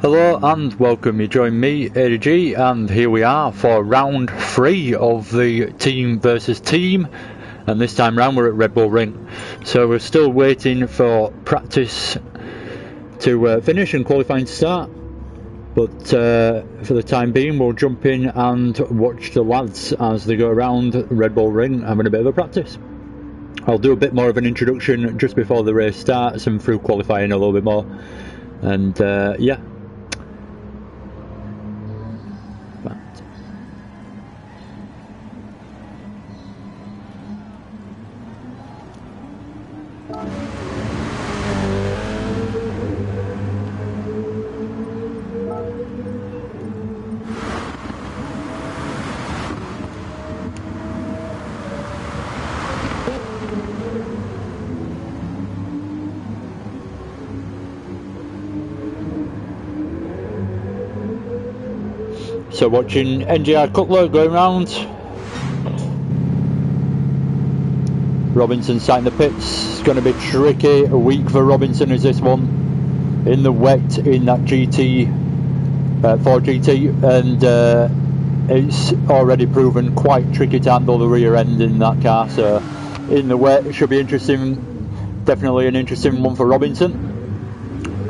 Hello and welcome, you join me, ADG, and here we are for round 3 of the team versus team, and this time round we're at Red Bull Ring. So we're still waiting for practice to finish and qualifying to start, but for the time being we'll jump in and watch the lads as they go around Red Bull Ring having a bit of a practice. I'll do a bit more of an introduction just before the race starts and through qualifying a little bit more, and yeah. So watching NGR Cutler going round. Robinson sat in the pits. It's going to be tricky. A week for Robinson is this one. In the wet in that Ford GT, and it's already proven quite tricky to handle the rear end in that car. So in the wet it should be interesting. Definitely an interesting one for Robinson.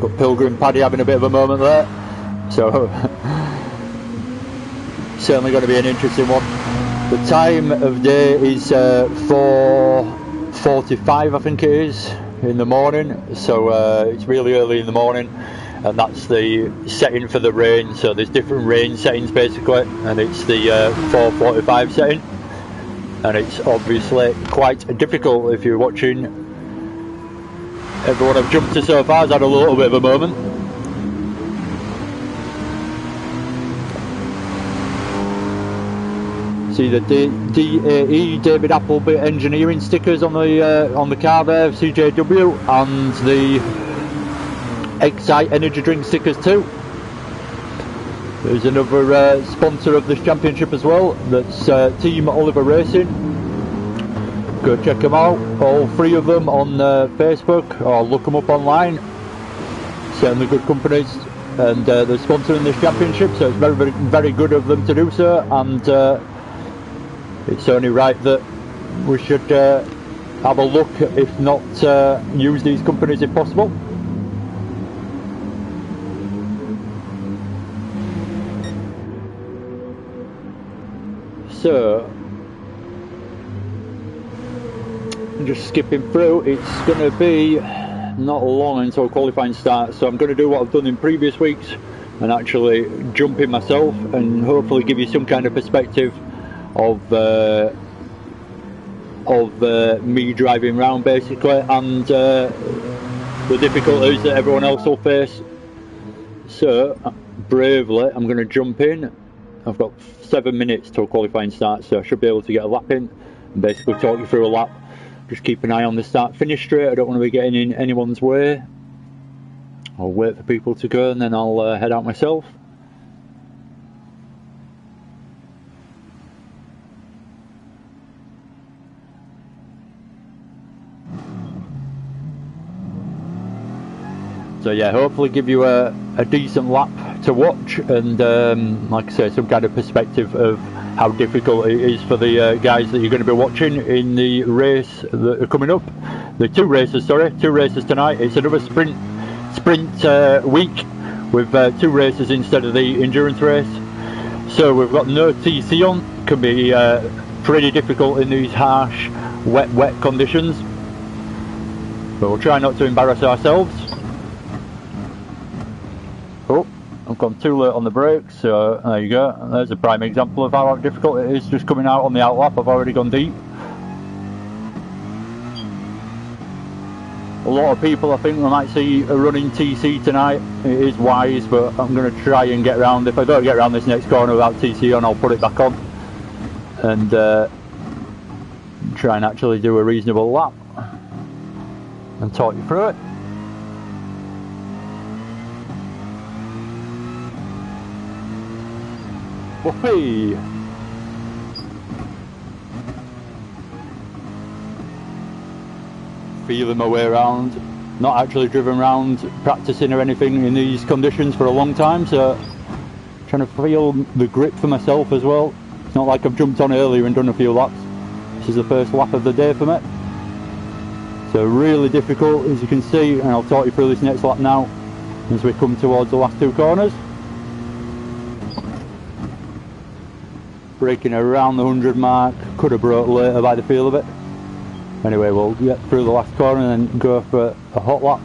Got Pilgrim Paddy having a bit of a moment there. So certainly going to be an interesting one. The time of day is 4:45, I think it is, in the morning. So it's really early in the morning, and that's the setting for the rain. So there's different rain settings basically, and it's the 4:45 setting, and it's obviously quite difficult. If you're watching, everyone I've jumped to so far has had a little bit of a moment. See the DAE David Appleby engineering stickers on the car there, CJW, and the Excite energy drink stickers too. There's another sponsor of this championship as well, that's Team Oliver Racing. Go check them out, all 3 of them on Facebook, or look them up online. Certainly good companies, and they're sponsoring this championship, so it's very, very, very good of them to do so, and it's only right that we should have a look, if not use these companies if possible. So, just skipping through, it's going to be not long until qualifying starts, so I'm going to do what I've done in previous weeks and actually jump in myself and hopefully give you some kind of perspective of me driving around basically, and the difficulties that everyone else will face. So bravely I'm going to jump in. I've got 7 minutes till qualifying starts, so I should be able to get a lap in and basically talk you through a lap. Just keep an eye on the start finish straight. I don't want to be getting in anyone's way. I'll wait for people to go and then I'll head out myself. So yeah, hopefully give you a decent lap to watch, and like I say, some kind of perspective of how difficult it is for the guys that you're going to be watching in the race that are coming up. The two races tonight. It's another sprint week with 2 races instead of the endurance race. So we've got no TC on. Can be pretty difficult in these harsh, wet conditions. But we'll try not to embarrass ourselves. Oh, I've gone too late on the brakes, so there you go. There's a prime example of how difficult it is just coming out on the outlap. I've already gone deep. A lot of people, I think, we might see a running TC tonight. It is wise, but I'm going to try and get around. If I don't get around this next corner without TC on, I'll put it back on and try and actually do a reasonable lap and talk you through it. Whee! Feeling my way around. not actually driven around practicing or anything in these conditions for a long time, so trying to feel the grip for myself as well. It's not like I've jumped on earlier and done a few laps. This is the first lap of the day for me, so really difficult, as you can see, and I'll talk you through this next lap now as we come towards the last two corners. Braking around the 100 mark, could have broke later by the feel of it. Anyway, we'll get through the last corner and then go for a hot lap,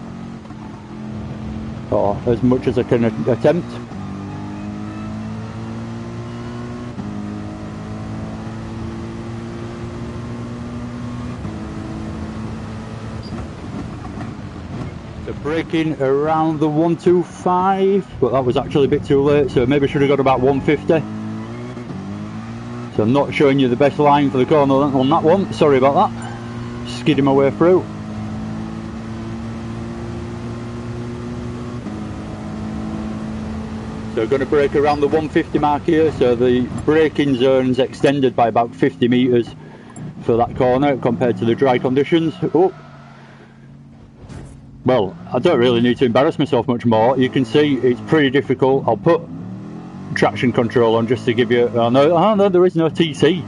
or as much as I can attempt. So braking around the 125, but that was actually a bit too late, so maybe should have got about 150. So I'm not showing you the best line for the corner on that one, sorry about that. Skidding my way through. So going to brake around the 150 mark here, so the braking zone's extended by about 50 metres for that corner compared to the dry conditions. Oh. Well, I don't really need to embarrass myself much more. You can see it's pretty difficult. I'll put traction control on just to give you, oh no, there is no TC.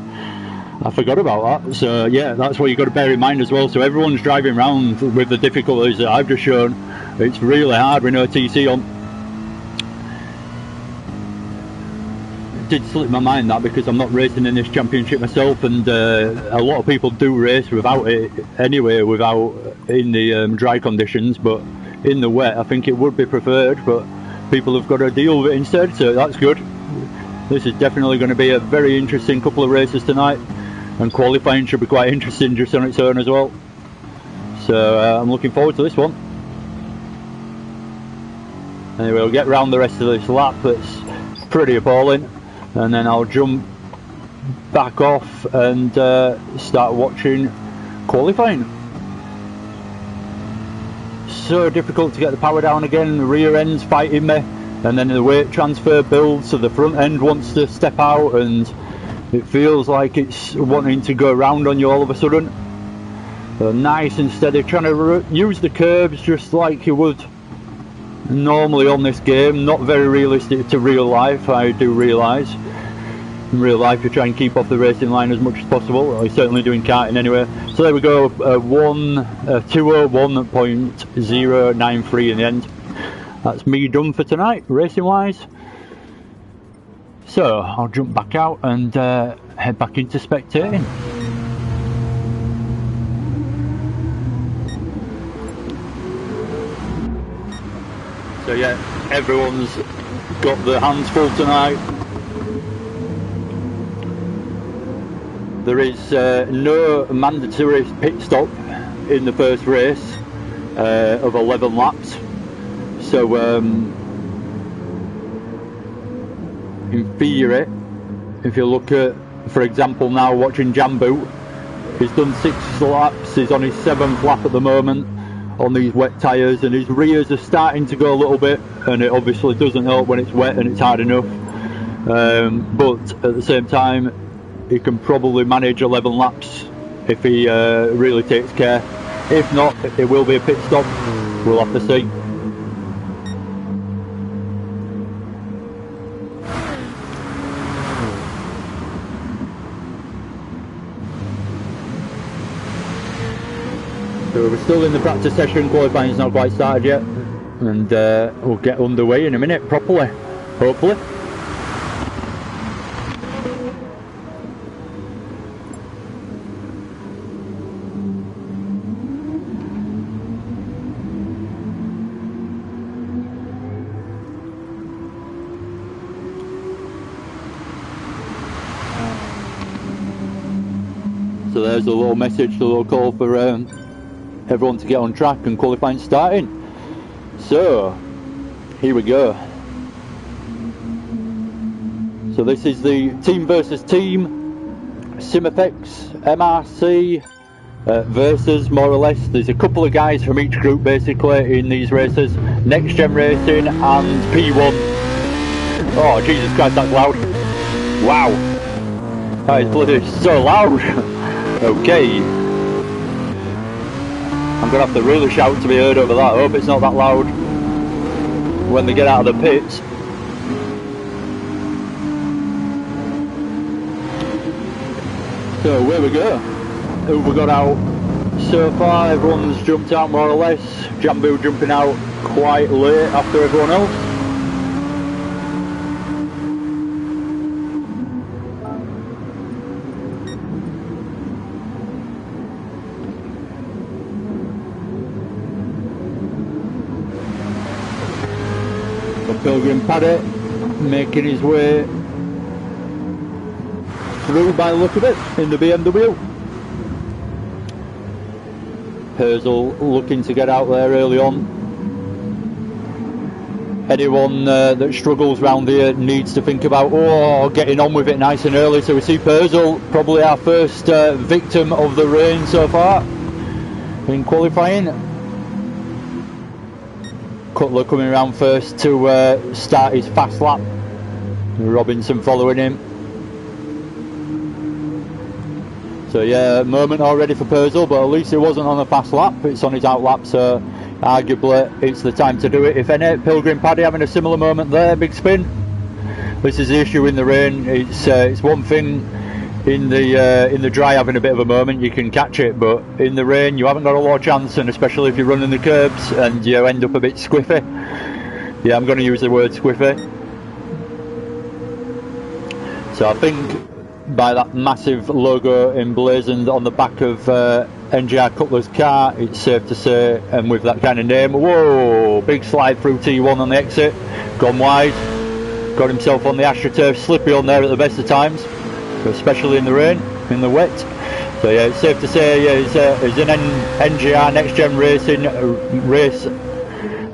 I forgot about that. So yeah, that's what you've got to bear in mind as well. So everyone's driving around with the difficulties that I've just shown. It's really hard with no TC on. It did slip my mind that, because I'm not racing in this championship myself, and a lot of people do race without it anyway, without in the dry conditions, but in the wet I think it would be preferred, but people have got to deal with it instead, so that's good. This is definitely going to be a very interesting couple of races tonight, and qualifying should be quite interesting just on its own as well. So I'm looking forward to this one. Anyway, we'll get round the rest of this lap that's pretty appalling, and then I'll jump back off and start watching qualifying. So difficult to get the power down again, the rear end's fighting me, and then the weight transfer builds, so the front end wants to step out and it feels like it's wanting to go around on you all of a sudden. So nice and steady, trying to use the curbs just like you would normally on this game. Not very realistic to real life, I do realise. In real life you try and keep off the racing line as much as possible, or you're certainly doing karting anyway. So there we go, 201.093 in the end. That's me done for tonight, racing wise. So I'll jump back out and head back into spectating. So yeah, everyone's got their hands full tonight. There is no mandatory pit stop in the first race of 11 laps. So in theory, if you look at, for example, now watching Jambu, he's done 6 laps, he's on his 7th lap at the moment on these wet tyres, and his rears are starting to go a little bit, and it obviously doesn't help when it's wet and it's hard enough, but at the same time he can probably manage 11 laps if he really takes care. If not, it will be a pit stop, we'll have to see. So we're still in the practice session, qualifying's not quite started yet, and we'll get underway in a minute properly, hopefully. So there's a little message, a little call for everyone to get on track and qualifying starting. So here we go. So this is the team versus team, SIMFX, MRC versus, more or less. There's a couple of guys from each group basically in these races. Next Gen Racing and P1. Oh Jesus Christ, that's loud. Wow, that is bloody so loud. Okay. I'm going to have to really shout to be heard over that. I hope it's not that loud when they get out of the pits. So where we go? Who we got out so far? Everyone's jumped out more or less. Jambu jumping out quite late after everyone else. So Pilgrim Paddy making his way through by the look of it in the BMW. Herzl looking to get out there early on. Anyone that struggles round here needs to think about getting on with it nice and early. So we see Herzl, probably our first victim of the rain so far in qualifying. Cutler coming around first to start his fast lap. Robinson following him. So yeah, moment already for Herzl, but at least it wasn't on a fast lap, it's on his out lap, so arguably it's the time to do it, if any. Pilgrim Paddy having a similar moment there, big spin. This is the issue in the rain, it's one thing in the dry having a bit of a moment, you can catch it, but in the rain you haven't got a lot of chance, and especially if you're running the curbs and you end up a bit squiffy. Yeah, I'm going to use the word squiffy. So I think by that massive logo emblazoned on the back of NGR Cutler's car, it's safe to say, and with that kind of name, whoa, big slide through T1 on the exit, gone wide, got himself on the AstroTurf, slippy on there at the best of times, especially in the rain, in the wet. So yeah, it's safe to say, yeah, he's an NGR Next Gen Racing race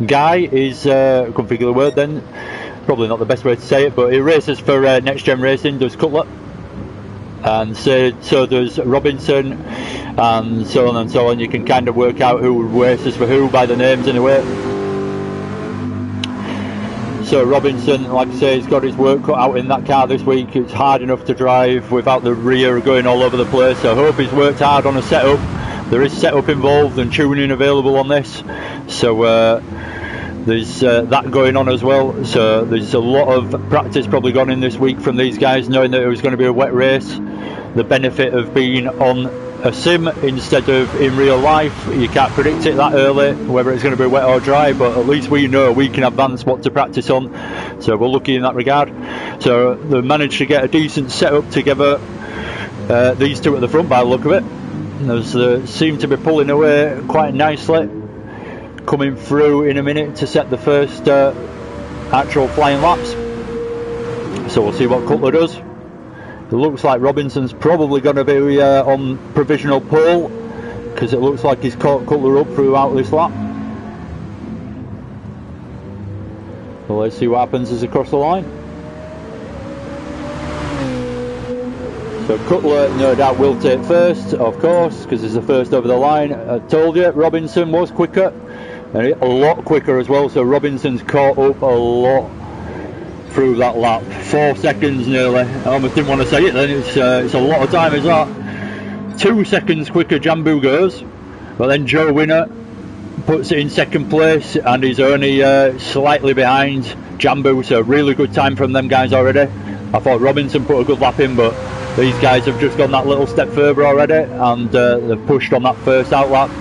guy. He's, I couldn't figure the word then, probably not the best way to say it, but he races for Next Gen Racing, does Cutler. And so does Robinson, and so on and so on. You can kind of work out who races for who by the names anyway. So Robinson, like I say, he's got his work cut out in that car this week. It's hard enough to drive without the rear going all over the place. So I hope he's worked hard on a setup. There is setup involved and tuning available on this. So there's that going on as well. So there's a lot of practice probably gone in this week from these guys, knowing that it was going to be a wet race. The benefit of being on a sim instead of in real life, you can't predict it that early whether it's going to be wet or dry, but at least we know we can advance what to practice on, so we're lucky in that regard. So they managed to get a decent setup together, these two at the front by the look of it. They seem to be pulling away quite nicely, coming through in a minute to set the first actual flying laps. So we'll see what Cutler does. It looks like Robinson's probably going to be on provisional pole, because it looks like he's caught Cutler up throughout this lap. So let's see what happens as he crosses the line. So Cutler no doubt will take first, of course, because he's the first over the line. I told you Robinson was quicker, and a lot quicker as well, so Robinson's caught up a lot through that lap. 4 seconds nearly. I almost didn't want to say it then, it's a lot of time is that. 2 seconds quicker Jambu goes, but then Joe Winner puts it in second place, and he's only slightly behind Jambu, so really good time from them guys already. I thought Robinson put a good lap in, but these guys have just gone that little step further already, and they've pushed on that first out lap,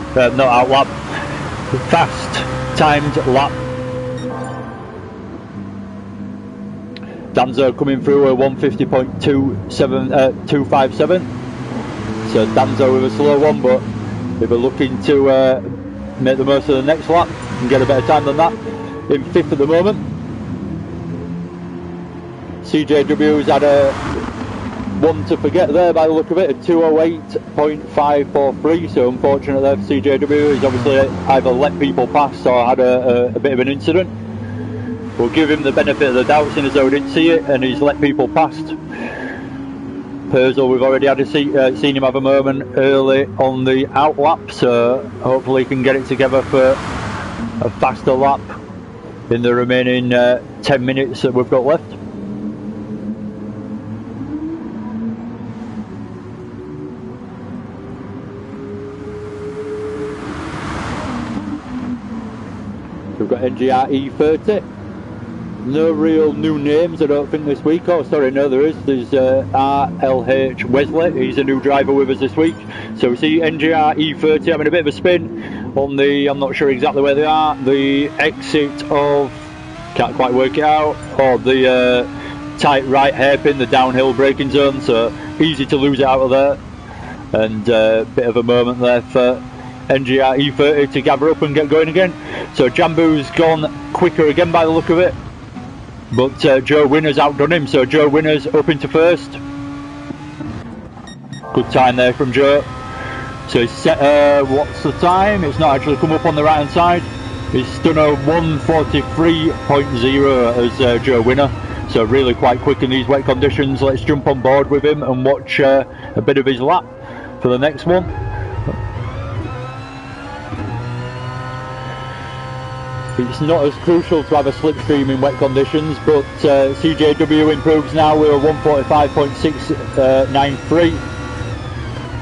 fast timed lap. Danzo coming through a 150.257. So Danzo with a slow one, but if we're looking to make the most of the next lap and get a better time than that, in 5th at the moment. CJW's had a one to forget there by the look of it, a 208.543, so unfortunate there for CJW. He's obviously either let people pass or had a bit of an incident. We'll give him the benefit of the doubt, seeing as though he didn't see it and he's let people past. Herzl, we've already had seen him have a moment early on the out lap, so hopefully he can get it together for a faster lap in the remaining 10 minutes that we've got left. NGR E30. No real new names, I don't think, this week. Oh, sorry, no, there is. There's RLH Wesley. He's a new driver with us this week. So we see NGR E30 having a bit of a spin on the, I'm not sure exactly where they are, the exit of, can't quite work it out, or the tight right hairpin, the downhill braking zone, so easy to lose it out of there. And a bit of a moment there for NGR E30 to gather up and get going again. So Jambu's gone quicker again by the look of it. But Joe Winner's outdone him, so Joe Winner's up into first. Good time there from Joe. So he's set, what's the time? It's not actually come up on the right hand side. He's done a 1:43.0 as Joe Winner. So really quite quick in these wet conditions. Let's jump on board with him and watch a bit of his lap for the next one. It's not as crucial to have a slipstream in wet conditions, but CJW improves now with a 1:45.693.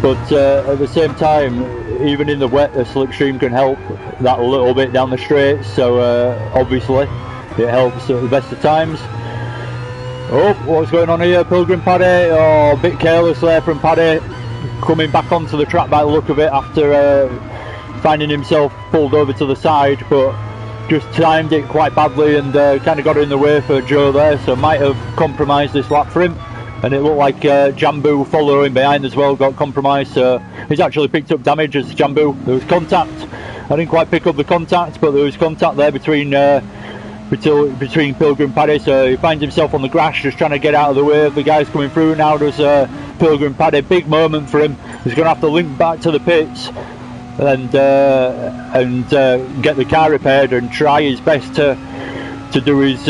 But at the same time, even in the wet, a slipstream can help that a little bit down the straight. So obviously, it helps at the best of times. Oh, what's going on here, Pilgrim Paddy? Oh, a bit careless there from Paddy, coming back onto the track by the look of it after finding himself pulled over to the side, but just timed it quite badly and kind of got in the way for Joe there, so might have compromised this lap for him. And it looked like Jambu following behind as well got compromised, so he's actually picked up damage as Jambu. There was contact. I didn't quite pick up the contact, but there was contact there between Pilgrim Paddy, so he finds himself on the grass just trying to get out of the way of the guys coming through. Now does Pilgrim Paddy. Big moment for him. He's going to have to link back to the pits and get the car repaired and try his best to do his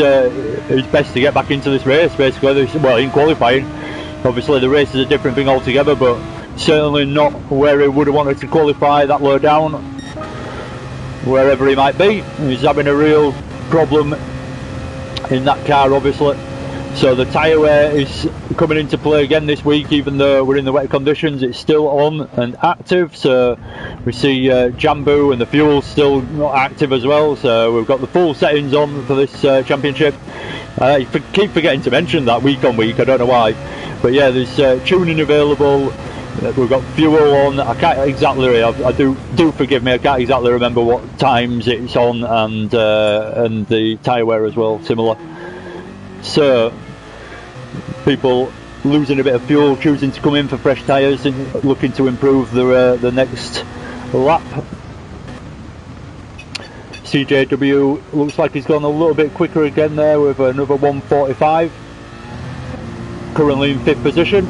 best to get back into this race, basically. Well, in qualifying, obviously the race is a different thing altogether, but certainly not where he would have wanted to qualify that low down, wherever he might be. He's having a real problem in that car, obviously. So the tyre wear is coming into play again this week, even though we're in the wet conditions. It's still on and active, so we see Jambu and the fuel's still not active as well, so we've got the full settings on for this championship. I keep forgetting to mention that week on week, I don't know why, but yeah, there's tuning available. We've got fuel on. I can't exactly, I do forgive me, I can't exactly remember what times it's on, and the tyre wear as well, similar. So people losing a bit of fuel, choosing to come in for fresh tyres and looking to improve the next lap. CJW looks like he's gone a little bit quicker again there with another 1:45. Currently in 5th position.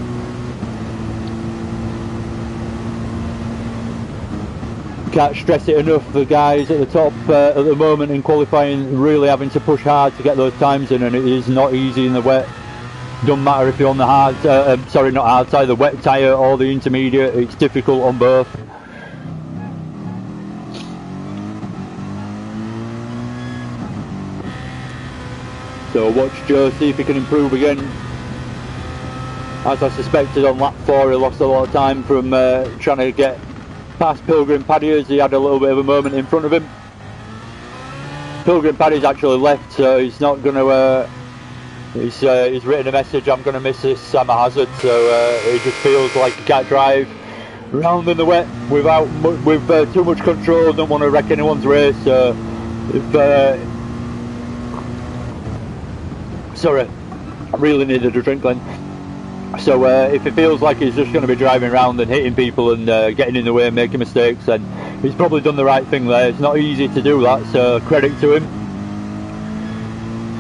Can't stress it enough, the guys at the top at the moment in qualifying really having to push hard to get those times in, and it is not easy in the wet. Doesn't matter if you're on the hard, sorry, not hard tyre, the wet tyre or the intermediate, it's difficult on both. So watch Joe see if he can improve again. As I suspected on lap 4, he lost a lot of time from trying to get past Pilgrim Paddy as he had a little bit of a moment in front of him. Pilgrim Paddy's actually left, so he's not going to. He's written a message. I'm going to miss this. I'm a hazard. So it just feels like he can't drive round in the wet with too much control. Don't want to wreck anyone's race. So sorry, I really needed a drink then. So if it feels like he's just going to be driving around and hitting people and getting in the way and making mistakes, then he's probably done the right thing there. It's not easy to do that, so credit to him.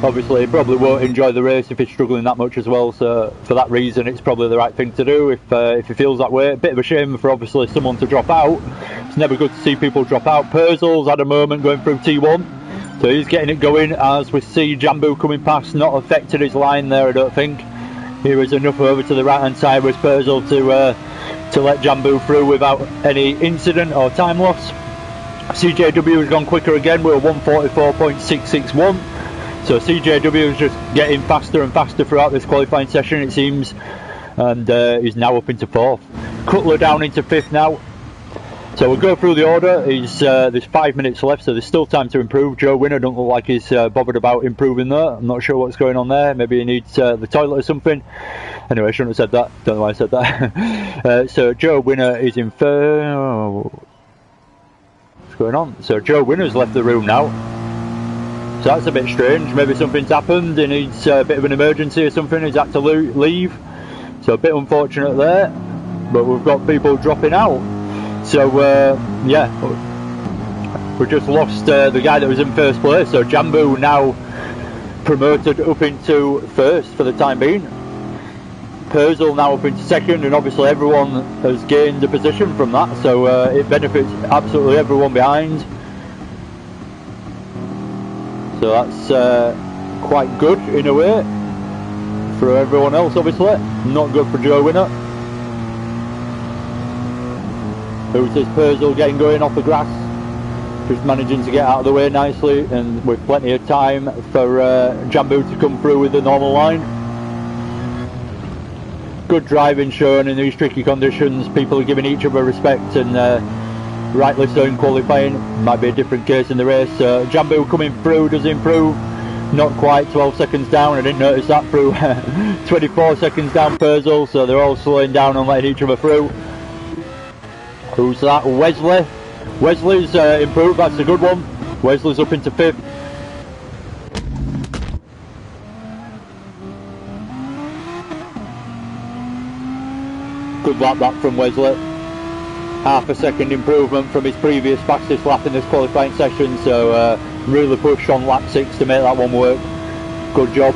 Obviously he probably won't enjoy the race if he's struggling that much as well, so for that reason it's probably the right thing to do if he feels that way. A bit of a shame for obviously someone to drop out. It's never good to see people drop out. Purcell's had a moment going through T1, so he's getting it going as we see Jambu coming past. Not affected his line there, I don't think. Here is enough over to the right hand side with Purcell to let Jambu through without any incident or time loss. CJW has gone quicker again with a 1:44.661. So CJW is just getting faster and faster throughout this qualifying session, it seems, and is now up into 4th. Cutler down into 5th now. So we'll go through the order. There's 5 minutes left, so there's still time to improve. Joe Winner don't look like he's bothered about improving there. I'm not sure what's going on there. Maybe he needs the toilet or something. Anyway, I shouldn't have said that. Don't know why I said that. So Joe Winner is in third. What's going on? So Joe Winner's left the room now. So that's a bit strange. Maybe something's happened. He needs a bit of an emergency or something. He's had to leave. So a bit unfortunate there. But we've got people dropping out. So yeah, we just lost the guy that was in first place. So Jambu now promoted up into first for the time being. Purzel now up into second, and obviously everyone has gained a position from that. So it benefits absolutely everyone behind. So that's quite good in a way for everyone else. Obviously, not good for Joe Winner. Who's this Purzel getting going off the grass, just managing to get out of the way nicely, and with plenty of time for Jambu to come through with the normal line. Good driving shown in these tricky conditions. People are giving each other respect, and rightly so in qualifying. Might be a different case in the race. Jambu coming through, does improve. Not quite 12 seconds down. I didn't notice that through 24 seconds down Purzel, so they're all slowing down and letting each other through. Who's that? Wesley. Wesley's improved, that's a good one. Wesley's up into fifth. Good lap that from Wesley. Half a second improvement from his previous fastest lap in this qualifying session, so really push on lap 6 to make that one work. Good job.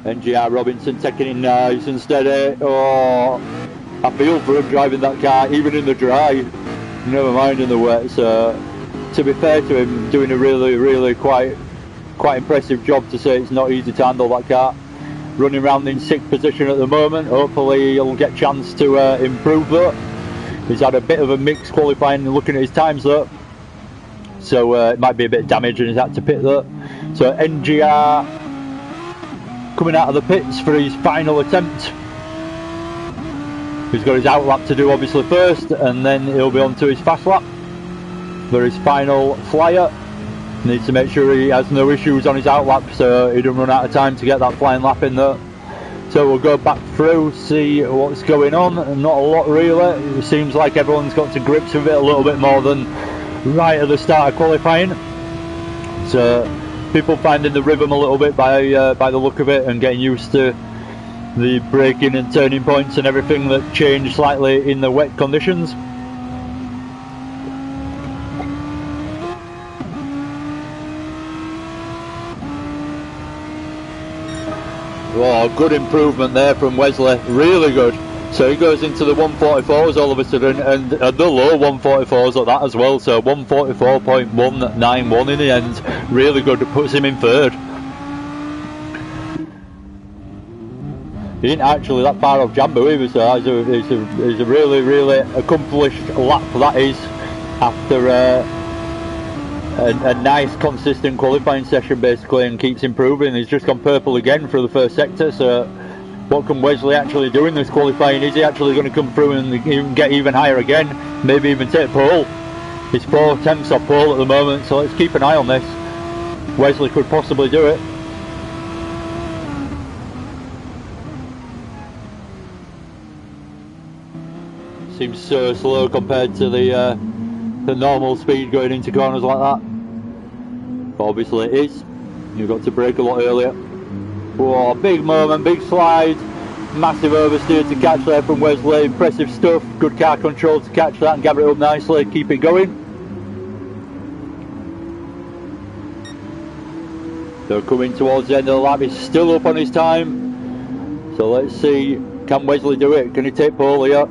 NGR Robinson taking in nice and steady. Oh, I feel for him driving that car, even in the dry, never mind in the wet. So, to be fair to him, doing a really quite impressive job, to say it's not easy to handle that car. Running around in 6th position at the moment. Hopefully he'll get a chance to improve that. He's had a bit of a mixed qualifying looking at his times though. So it might be a bit of damage and he's had to pit that. So NGR coming out of the pits for his final attempt. He's got his out lap to do obviously first, and then he'll be on to his fast lap for his final flyer. Needs to make sure he has no issues on his out lap so he doesn't run out of time to get that flying lap in there. So we'll go back through, see what's going on. Not a lot really. It seems like everyone's got to grips with it a little bit more than right at the start of qualifying. So people finding the rhythm a little bit by the look of it, and getting used to the braking and turning points and everything that changed slightly in the wet conditions. Oh, good improvement there from Wesley, really good. So he goes into the 144s all of a sudden, and the low 144s like that as well. So 144.191 in the end, really good. It puts him in third. He didn't actually that far off Jambu either, so it's a really accomplished lap that is, after a nice consistent qualifying session basically, and keeps improving. He's just gone purple again for the first sector. So what can Wesley actually do in this qualifying? Is he actually going to come through and get even higher again? Maybe even take pole? He's 4 tenths off pole at the moment, so let's keep an eye on this. Wesley could possibly do it. Seems so slow compared to the normal speed going into corners like that. But obviously it is. You've got to brake a lot earlier. Whoa, big moment, big slide. Massive oversteer to catch there from Wesley. Impressive stuff. Good car control to catch that and gather it up nicely. Keep it going. So coming towards the end of the lap, he's still up on his time. So let's see, can Wesley do it? Can he take pole here?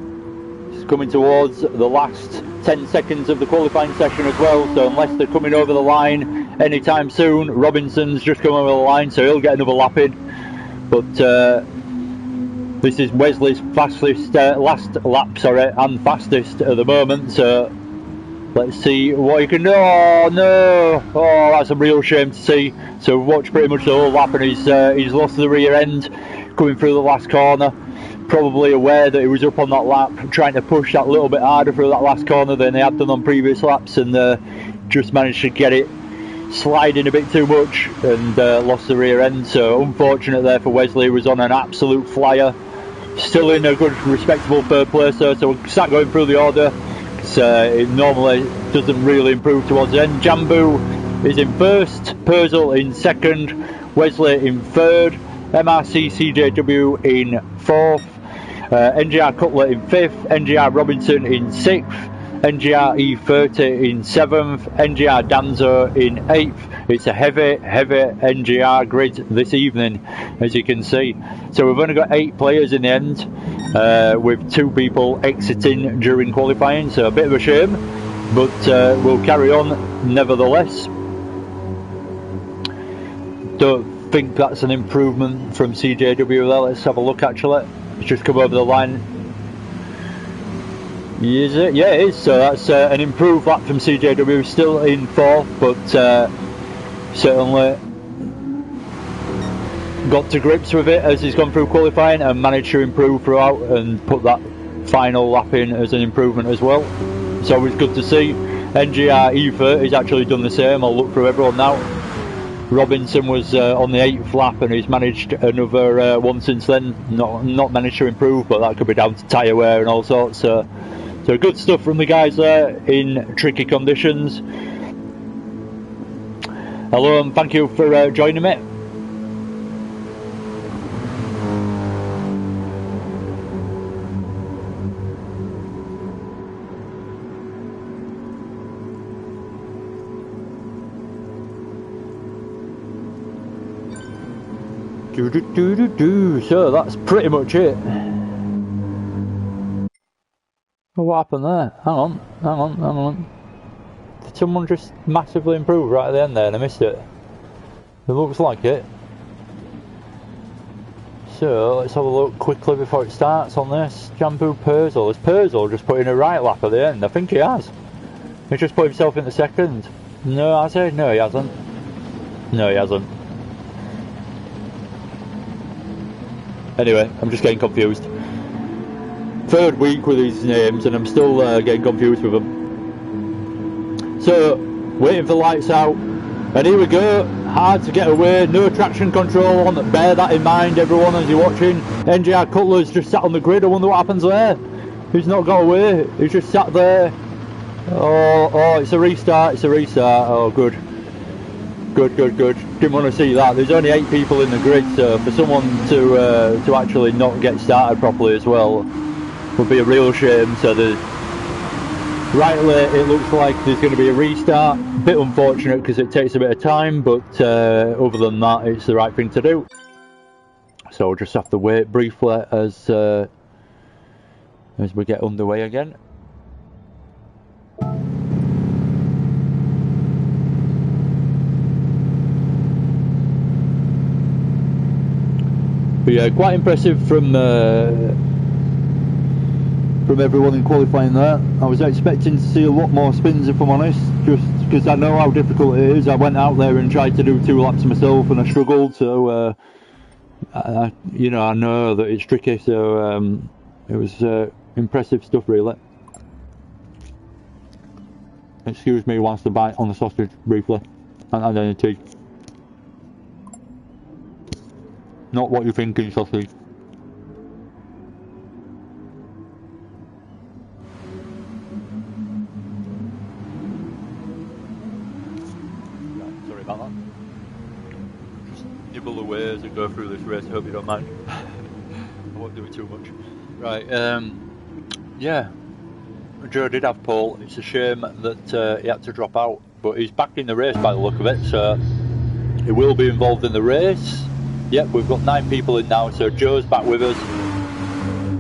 He's coming towards the last 10 seconds of the qualifying session as well, so unless they're coming over the line anytime soon, Robinson's just come over the line, so he'll get another lap in. But this is Wesley's fastest last lap, and fastest at the moment, so let's see what he can do. Oh no, oh that's a real shame to see. So we've watched pretty much the whole lap, and he's lost the rear end coming through the last corner. probably aware that he was up on that lap, trying to push that little bit harder through that last corner than they had done on previous laps, and just managed to get it sliding a bit too much and lost the rear end. So unfortunate there for Wesley, who was on an absolute flyer, still in a good respectable third place though. So we'll start going through the order, because it normally doesn't really improve towards the end. Jambu is in first, Purzel in second, Wesley in third, MRC CJW in fourth, NGR Cutler in fifth, NGR Robinson in sixth, NGR E30 in 7th, NGR Danzo in 8th. It's a heavy NGR grid this evening, as you can see. So we've only got 8 players in the end, with 2 people exiting during qualifying, so a bit of a shame, but we'll carry on nevertheless. Don't think that's an improvement from CJW there. Let's have a look actually. It's just come over the line. Is it? Yeah, it is. So that's an improved lap from CJW, still in 4th, but certainly got to grips with it as he's gone through qualifying and managed to improve throughout and put that final lap in as an improvement as well. It's always good to see. NGR Ether has actually done the same. I'll look through everyone now. Robinson was on the 8th lap and he's managed another one since then. Not managed to improve, but that could be down to tyre wear and all sorts. So good stuff from the guys there in tricky conditions. Hello and thank you for joining me. So that's pretty much it. What happened there? Hang on. Did someone just massively improve right at the end there and I missed it? It looks like it. So let's have a look quickly before it starts on this. Jambu Purzel. Is Purzel just put in a right lap at the end? I think he has. He just put himself in the second. No, has he? No, he hasn't. No, he hasn't. Anyway, I'm just getting confused. Third week with these names and I'm still getting confused with them. So, waiting for lights out. And here we go. Hard to get away. No traction control on. Bear that in mind, everyone, as you're watching. NGR Cutler's just sat on the grid. I wonder what happens there. He's not got away. He's just sat there. Oh, it's a restart. It's a restart. Oh, good. Good. Didn't want to see that. There's only 8 people in the grid, so for someone to actually not get started properly as well would be a real shame. So rightly, it looks like there's going to be a restart. A bit unfortunate because it takes a bit of time, but other than that, it's the right thing to do. So we'll just have to wait briefly as we get underway again. But yeah, quite impressive from everyone in qualifying there. I was expecting to see a lot more spins, if I'm honest, just because I know how difficult it is. I went out there and tried to do 2 laps myself and I struggled, so I know that it's tricky, so it was impressive stuff really. Excuse me whilst I bite on the sausage briefly, and then a tea. Not what you're thinking, sausage. Sorry about that. Just nibble away as I go through this race, I hope you don't mind. I won't do it too much. Right, yeah. Joe did have pole. It's a shame that he had to drop out, but he's back in the race by the look of it, so he will be involved in the race. Yep, we've got 9 people in now, so Joe's back with us,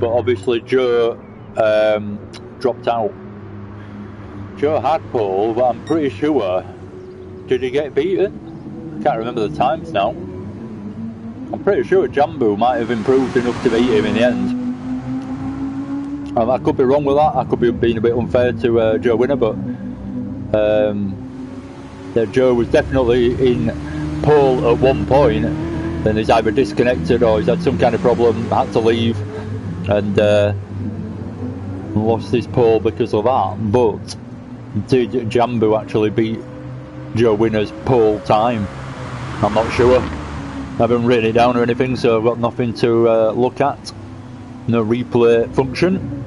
but obviously Joe dropped out. Joe had pole, but I'm pretty sure, did he get beaten? I can't remember the times now. I'm pretty sure Jambu might have improved enough to beat him in the end. I could be wrong with that. I could be being a bit unfair to Joe Winner, but yeah, Joe was definitely in pole at one point. Then he's either disconnected or he's had some kind of problem, had to leave, and lost his pole because of that. But did Jambu actually beat Joe Winner's pole time? I'm not sure. I haven't written it down or anything, so I've got nothing to look at. No replay function.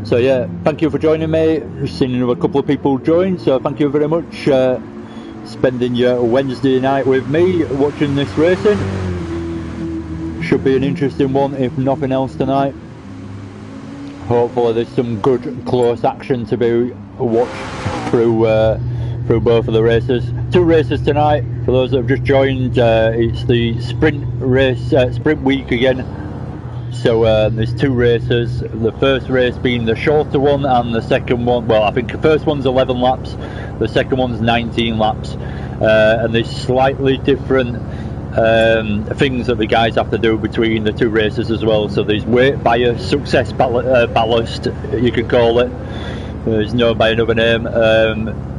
So yeah, thank you for joining me. I've seen another couple of people join, so thank you very much. Spending your Wednesday night with me watching this racing. Should be an interesting one, if nothing else, tonight. Hopefully there's some good close action to be watched through both of the races. 2 races tonight. For those that have just joined, it's the sprint race, sprint week again. So there's 2 races. The first race being the shorter one, and the second one, well, I think the first one's 11 laps, the second one's 19 laps, and there's slightly different things that the guys have to do between the 2 races as well. So there's weight bias, success ballast, you could call it. There's no by another name.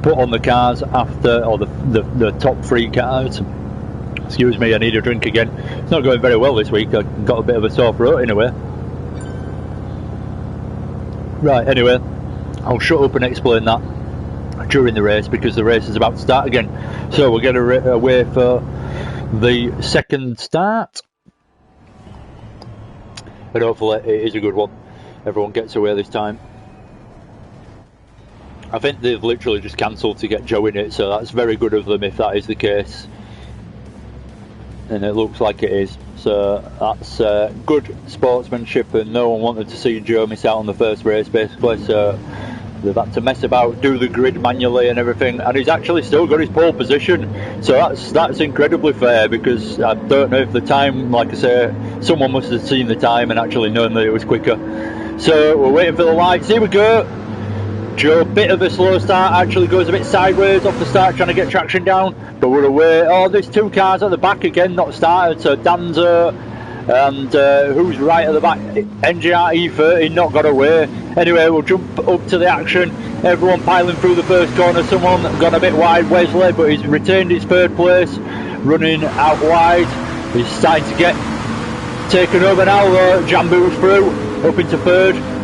Put on the cars after, or the top 3 cars. Excuse me, I need a drink again. It's not going very well this week. I got a bit of a sore throat anyway. Right, anyway, I'll shut up and explain that during the race, because the race is about to start again. So we're going to away for the second start, and hopefully it is a good one. Everyone gets away this time. I think they've literally just cancelled to get Joe in it, so that's very good of them if that is the case. And it looks like it is, so that's good sportsmanship, and no one wanted to see Joe miss out on the first race basically, so they've had to mess about, do the grid manually and everything, and he's actually still got his pole position, so that's incredibly fair, because I don't know if the time, like I say, someone must have seen the time and actually known that it was quicker. So we're waiting for the lights, here we go. Joe, bit of a slow start, actually goes a bit sideways off the start, trying to get traction down, but we're away. Oh, there's 2 cars at the back again, not started, so Danzo and who's right at the back, NGR E30, not got away. Anyway, we'll jump up to the action. Everyone piling through the first corner. Someone gone a bit wide, Wesley, but he's retained his 3rd place, running out wide. He's starting to get taken over now though. Jambu's through, up into 3rd.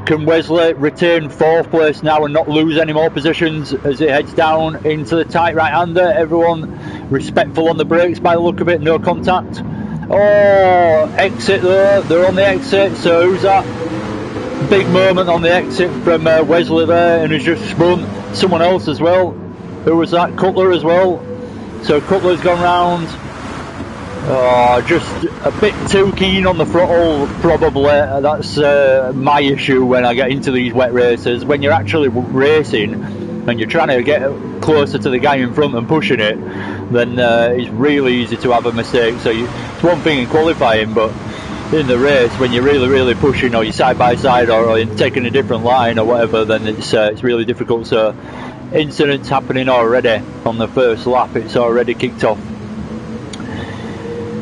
Can Wesley retain 4th place now and not lose any more positions as it heads down into the tight right-hander? Everyone respectful on the brakes by the look of it, no contact. Oh, exit though, they're on the exit, so who's that? Big moment on the exit from Wesley there, and he's just spun someone else as well. Who was that? Cutler as well. So Cutler's gone round. Oh, just a bit too keen on the throttle, probably. That's my issue when I get into these wet races. When you're actually racing and you're trying to get closer to the guy in front and pushing it, then it's really easy to have a mistake. So it's one thing in qualifying, but in the race, when you're really pushing, or you're side by side, or you're taking a different line or whatever, then it's really difficult. So incidents happening already on the first lap. It's already kicked off.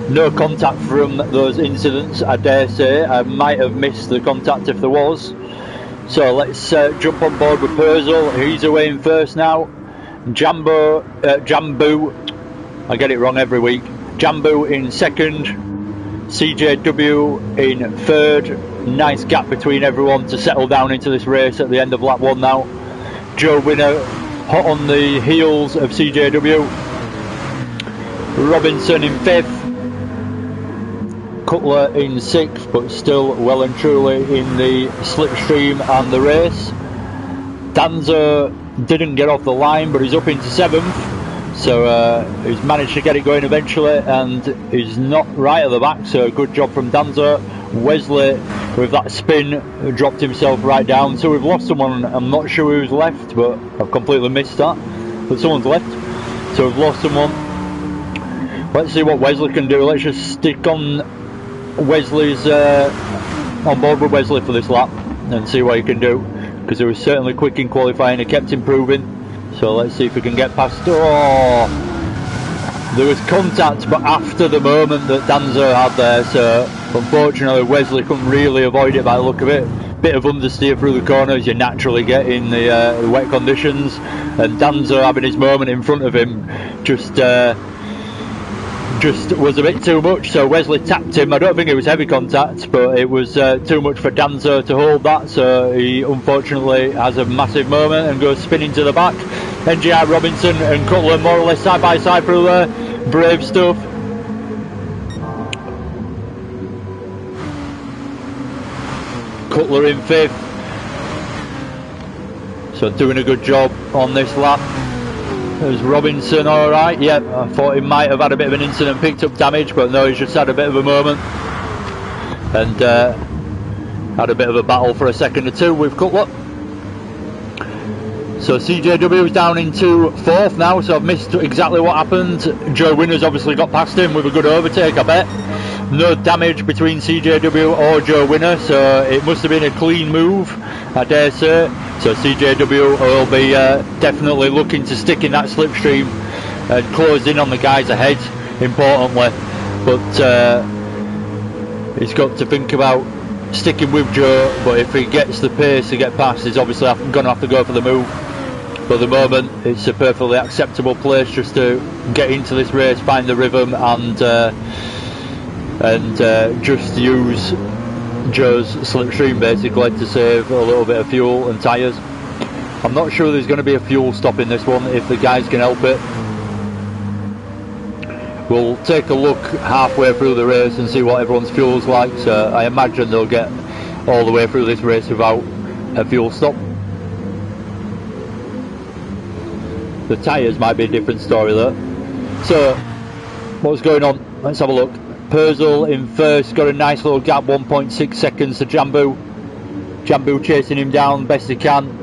No contact from those incidents, I dare say. I might have missed the contact if there was. So let's jump on board with Purcell. He's away in 1st now. Jambu, I get it wrong every week. Jambu in 2nd. CJW in 3rd. Nice gap between everyone to settle down into this race at the end of lap 1 now. Joe Winner hot on the heels of CJW. Robinson in 5th. Cutler in 6th, but still well and truly in the slipstream and the race. Danzo didn't get off the line, but he's up into 7th, so he's managed to get it going eventually, and he's not right at the back, so good job from Danzo. Wesley, with that spin, dropped himself right down, so we've lost someone. I'm not sure who's left, but I've completely missed that, but someone's left, so we've lost someone. Let's see what Wesley can do. Let's just stick on Wesley's on board with Wesley for this lap and see what he can do, because he was certainly quick in qualifying. He kept improving, so let's see if we can get past. Oh, there was contact, but after the moment that Danzo had there, so unfortunately Wesley couldn't really avoid it by the look of it. Bit of understeer through the corners you naturally get in the wet conditions, and Danzo having his moment in front of him just just was a bit too much, so Wesley tapped him. I don't think it was heavy contact, but it was too much for Danzo to hold that, so he unfortunately has a massive moment and goes spinning to the back. NGR, Robinson and Cutler more or less side by side through there. Brave stuff. Cutler in 5th, so doing a good job on this lap. There's Robinson alright, yeah, I thought he might have had a bit of an incident, picked up damage, but no, he's just had a bit of a moment and had a bit of a battle for a second or two with Cutler. So CJW is down into 4th now, so I've missed exactly what happened. Joe Winner's obviously got past him with a good overtake, I bet. No damage between CJW or Joe Winner, so it must have been a clean move, I dare say. So CJW will be definitely looking to stick in that slipstream and close in on the guys ahead, importantly. But he's got to think about sticking with Joe, but if he gets the pace to get past, he's obviously going to have to go for the move. But at the moment, it's a perfectly acceptable place just to get into this race, find the rhythm, and just use Joe's slipstream basically to save a little bit of fuel and tyres. I'm not sure there's going to be a fuel stop in this one if the guys can help it. We'll take a look halfway through the race and see what everyone's fuel's like, so I imagine they'll get all the way through this race without a fuel stop. The tyres might be a different story though. So, what's going on? Let's have a look. Purcell in 1st, got a nice little gap, 1.6 seconds to Jambu. Jambu chasing him down best he can.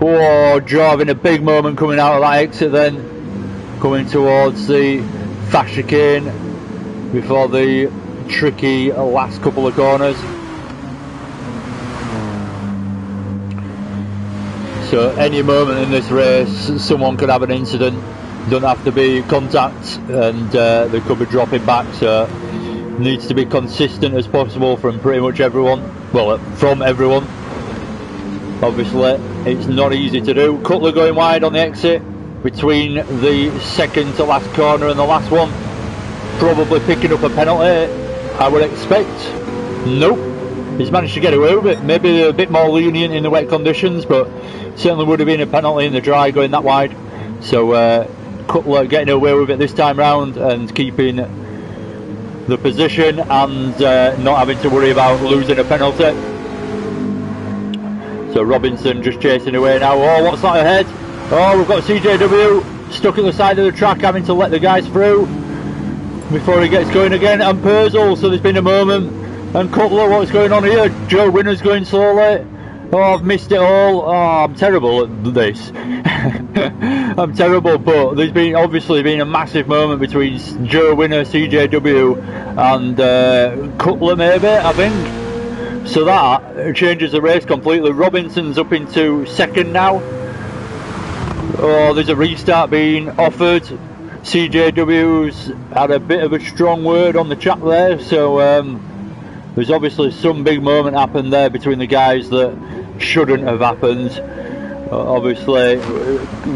Oh, Joe having a big moment coming out of that exit then. Coming towards the fast chicane before the tricky last couple of corners. So any moment in this race, someone could have an incident. Don't have to be contact, and they could be dropping back. So needs to be consistent as possible from pretty much everyone. Well, from everyone. Obviously, it's not easy to do. Cutler going wide on the exit between the second to last corner and the last one. Probably picking up a penalty, I would expect. Nope. He's managed to get away with it. Maybe a bit more lenient in the wet conditions, but certainly would have been a penalty in the dry going that wide. So Cutler getting away with it this time round and keeping the position and not having to worry about losing a penalty. So Robinson just chasing away now. Oh, what's that ahead? Oh, we've got CJW stuck at the side of the track, having to let the guys through before he gets going again. And Purcell, so there's been a moment. And Cutler, what's going on here? Joe Winner's going slowly. Oh, I've missed it all. Oh, I'm terrible at this. I'm terrible, but there's been obviously been a massive moment between Joe Winner, CJW, and Cutler, maybe, I think. So that changes the race completely. Robinson's up into 2nd now. Oh, there's a restart being offered. CJW's had a bit of a strong word on the chat there, so there's obviously some big moment happened there between the guys that shouldn't have happened. Obviously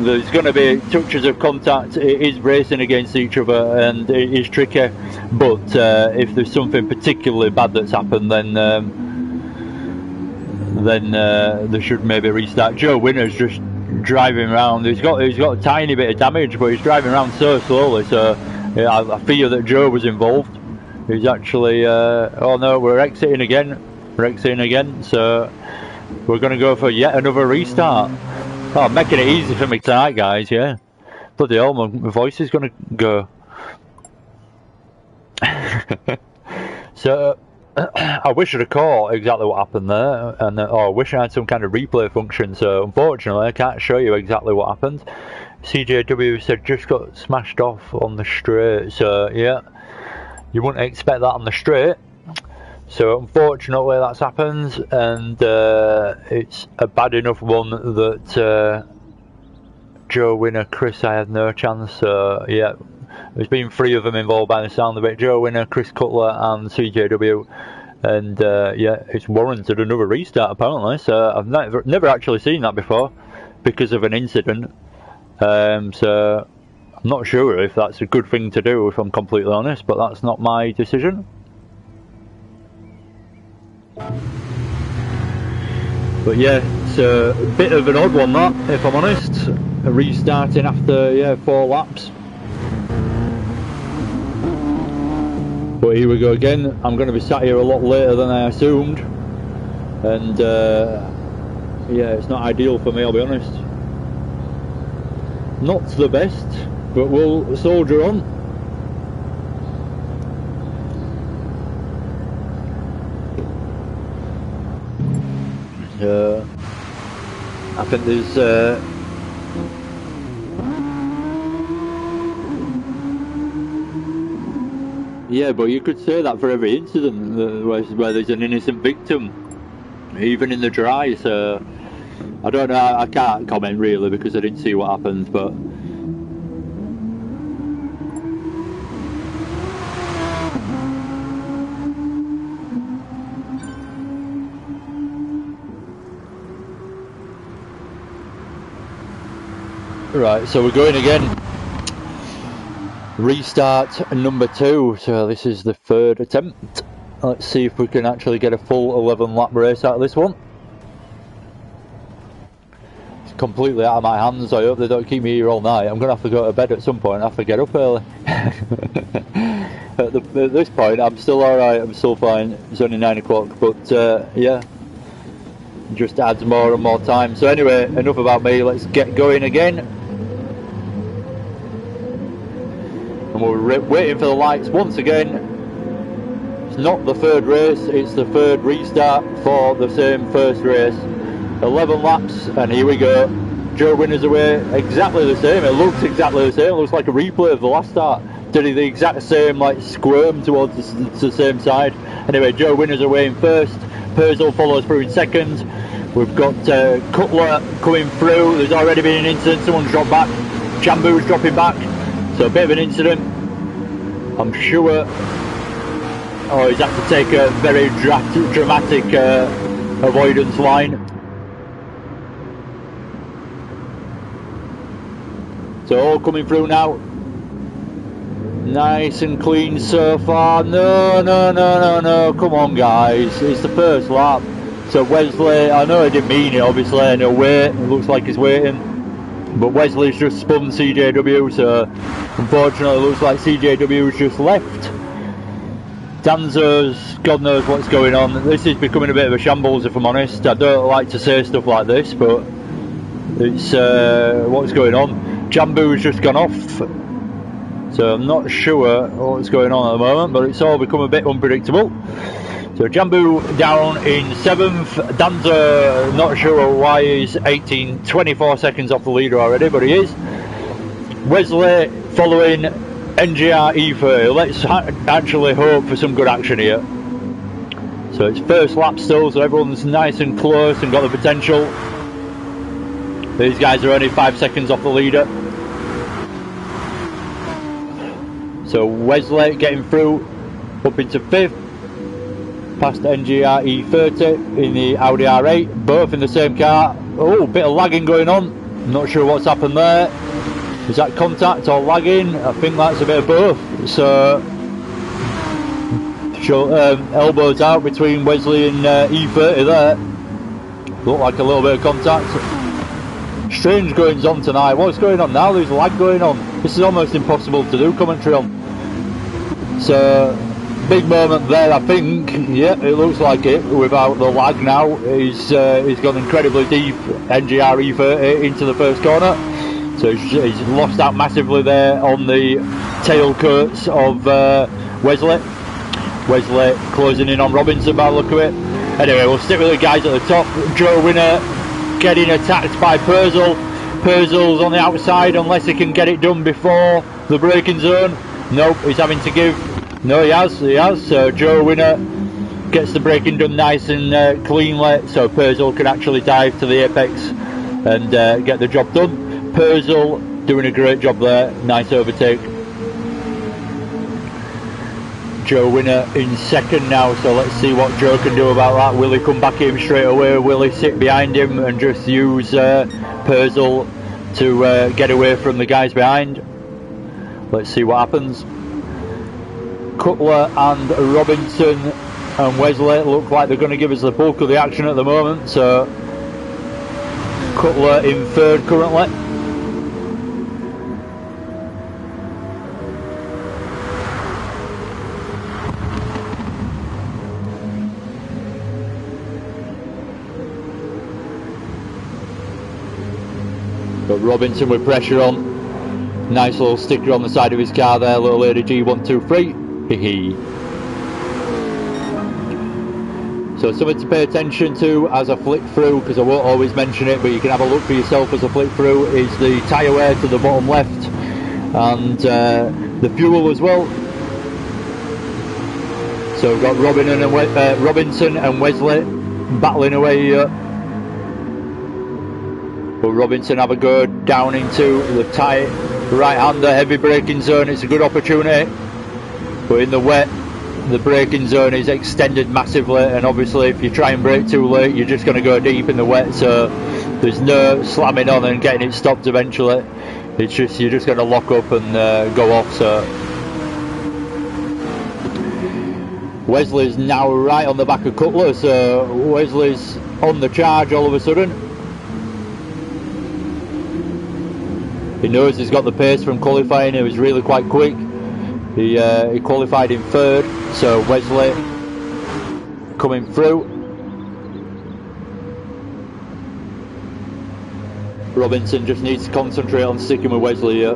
there's going to be touches of contact. It is racing against each other and it is tricky, but if there's something particularly bad that's happened, then they should maybe restart. Joe Winner's just driving around. He's got a tiny bit of damage, but he's driving around so slowly, so yeah, I fear that Joe was involved. He's actually oh no, we're exiting again, so we're going to go for yet another restart. Oh, I'm making it easy for me tonight, guys, yeah. Bloody hell, my voice is going to go. So I wish I'd have caught exactly what happened there, and I wish I had some kind of replay function, so unfortunately I can't show you exactly what happened. CJW said just got smashed off on the straight, so yeah, you wouldn't expect that on the straight. So unfortunately that's happened, and it's a bad enough one that Joe Winner, Chris, I had no chance. So yeah, there's been 3 of them involved by the sound of it: Joe Winner, Chris Cutler and CJW, and yeah, it's warranted another restart apparently. So I've never actually seen that before because of an incident. So I'm not sure if that's a good thing to do, if I'm completely honest, but that's not my decision. But yeah, it's a bit of an odd one that, if I'm honest, restarting after 4 laps. But here we go again. I'm going to be sat here a lot later than I assumed, and yeah, it's not ideal for me, I'll be honest. Not the best, but we'll soldier on. I think there's yeah, but you could say that for every incident where there's an innocent victim, even in the dry. So I don't know, I can't comment really because I didn't see what happened, but right, so we're going again. Restart number 2, so this is the 3rd attempt. Let's see if we can actually get a full 11 lap race out of this one. It's completely out of my hands, I hope they don't keep me here all night. I'm going to have to go to bed at some point and have to get up early. At this point I'm still alright, I'm still fine, it's only 9 o'clock, but yeah, just adds more and more time. So anyway, enough about me, let's get going again. And we're waiting for the lights once again. It's not the 3rd race, it's the 3rd restart for the same 1st race. 11 laps, and here we go. Joe Winner's away, exactly the same. It looks exactly the same. It looks like a replay of the last start. Did he the exact same, like squirm towards the same side. Anyway, Joe Winner's away in 1st. Purcell follows through in 2nd. We've got Cutler coming through. There's already been an incident. Someone's dropped back. Jambu's dropping back. So a bit of an incident, I'm sure. Oh, he's had to take a very dramatic avoidance line. So all coming through now. Nice and clean so far. No, come on guys, it's the 1st lap. So Wesley, I know he didn't mean it obviously, and he'll wait, it looks like he's waiting. But Wesley's just spun CJW, so unfortunately it looks like CJW's just left. Danzo's, God knows what's going on. This is becoming a bit of a shambles, if I'm honest. I don't like to say stuff like this, but it's what's going on. Jambu's just gone off, so I'm not sure what's going on at the moment, but it's all become a bit unpredictable. So Jambu down in 7th, Danzo, not sure why he's 24 seconds off the leader already, but he is. Wesley following NGR E30. Let's actually hope for some good action here. So it's 1st lap still, so everyone's nice and close and got the potential. These guys are only 5 seconds off the leader. So Wesley getting through, up into 5th. Past NGR E30 in the Audi R8, both in the same car. Oh, bit of lagging going on. Not sure what's happened there. Is that contact or lagging? I think that's a bit of both. So, elbows out between Wesley and E30 there. Look like a little bit of contact. Strange goings on tonight. What's going on now? There's lag going on. This is almost impossible to do commentary on. So, big moment there, I think. Yeah, it looks like it without the lag now. He's gone incredibly deep, NGR E30 into the 1st corner. So he's lost out massively there on the tail coats of Wesley. Wesley closing in on Robinson by the look of it. Anyway, we'll stick with the guys at the top. Joe Winner getting attacked by Purcell. Purcell's on the outside unless he can get it done before the braking zone. Nope, he's having to give. No, he has. So Joe Winner gets the braking done nice and cleanly, so Purcell can actually dive to the apex and get the job done. Purcell doing a great job there, nice overtake. Joe Winner in 2nd now, so let's see what Joe can do about that. Will he come back in straight away? Will he sit behind him and just use Purcell to get away from the guys behind? let's see what happens. Cutler and Robinson and Wesley look like they're going to give us the bulk of the action at the moment, so Cutler in third currently. Got Robinson with pressure on. Nice little sticker on the side of his car there, little lady G123. Hee. So something to pay attention to as I flick through, because I won't always mention it, but you can have a look for yourself as I flick through, is the tyre wear to the bottom left and the fuel as well. So we've got Robinson and Wesley battling away here. But Robinson have a go down into the tight right-hander heavy braking zone. It's a good opportunity, but in the wet the braking zone is extended massively, and obviously if you try and brake too late you're just going to go deep in the wet, so there's no slamming on and getting it stopped eventually. It's just you're just going to lock up and go off. So Wesley's now right on the back of Cutler, so Wesley's on the charge all of a sudden. He knows he's got the pace from qualifying. He was really quite quick. He qualified in third, so Wesley coming through. Robinson just needs to concentrate on sticking with Wesley here.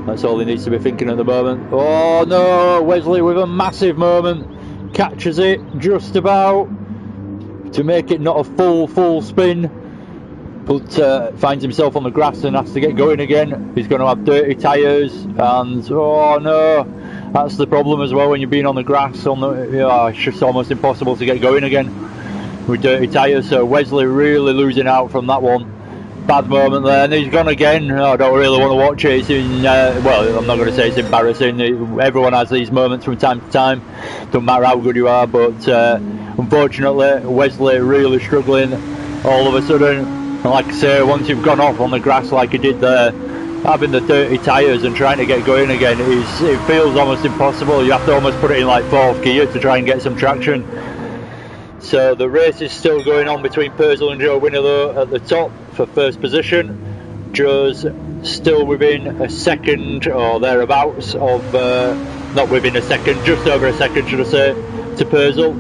That's all he needs to be thinking at the moment. Oh no, Wesley with a massive moment. Catches it just about to make it not a full spin. But finds himself on the grass and has to get going again. He's going to have dirty tyres, and oh no, that's the problem as well when you're being on the grass. It's just almost impossible to get going again with dirty tyres. So Wesley really losing out from that one. Bad moment there, and he's gone again. I don't really want to watch it. It's well, I'm not going to say it's embarrassing. Everyone has these moments from time to time. Doesn't matter how good you are, but unfortunately Wesley really struggling all of a sudden. And like I say, once you've gone off on the grass like he did there, having the dirty tyres and trying to get going again, it feels almost impossible. You have to almost put it in like fourth gear to try and get some traction. So the race is still going on between Purcell and Joe Winner though at the top for first position. Joe's still within a second or thereabouts of, not within a second, just over a second should I say, to Purcell.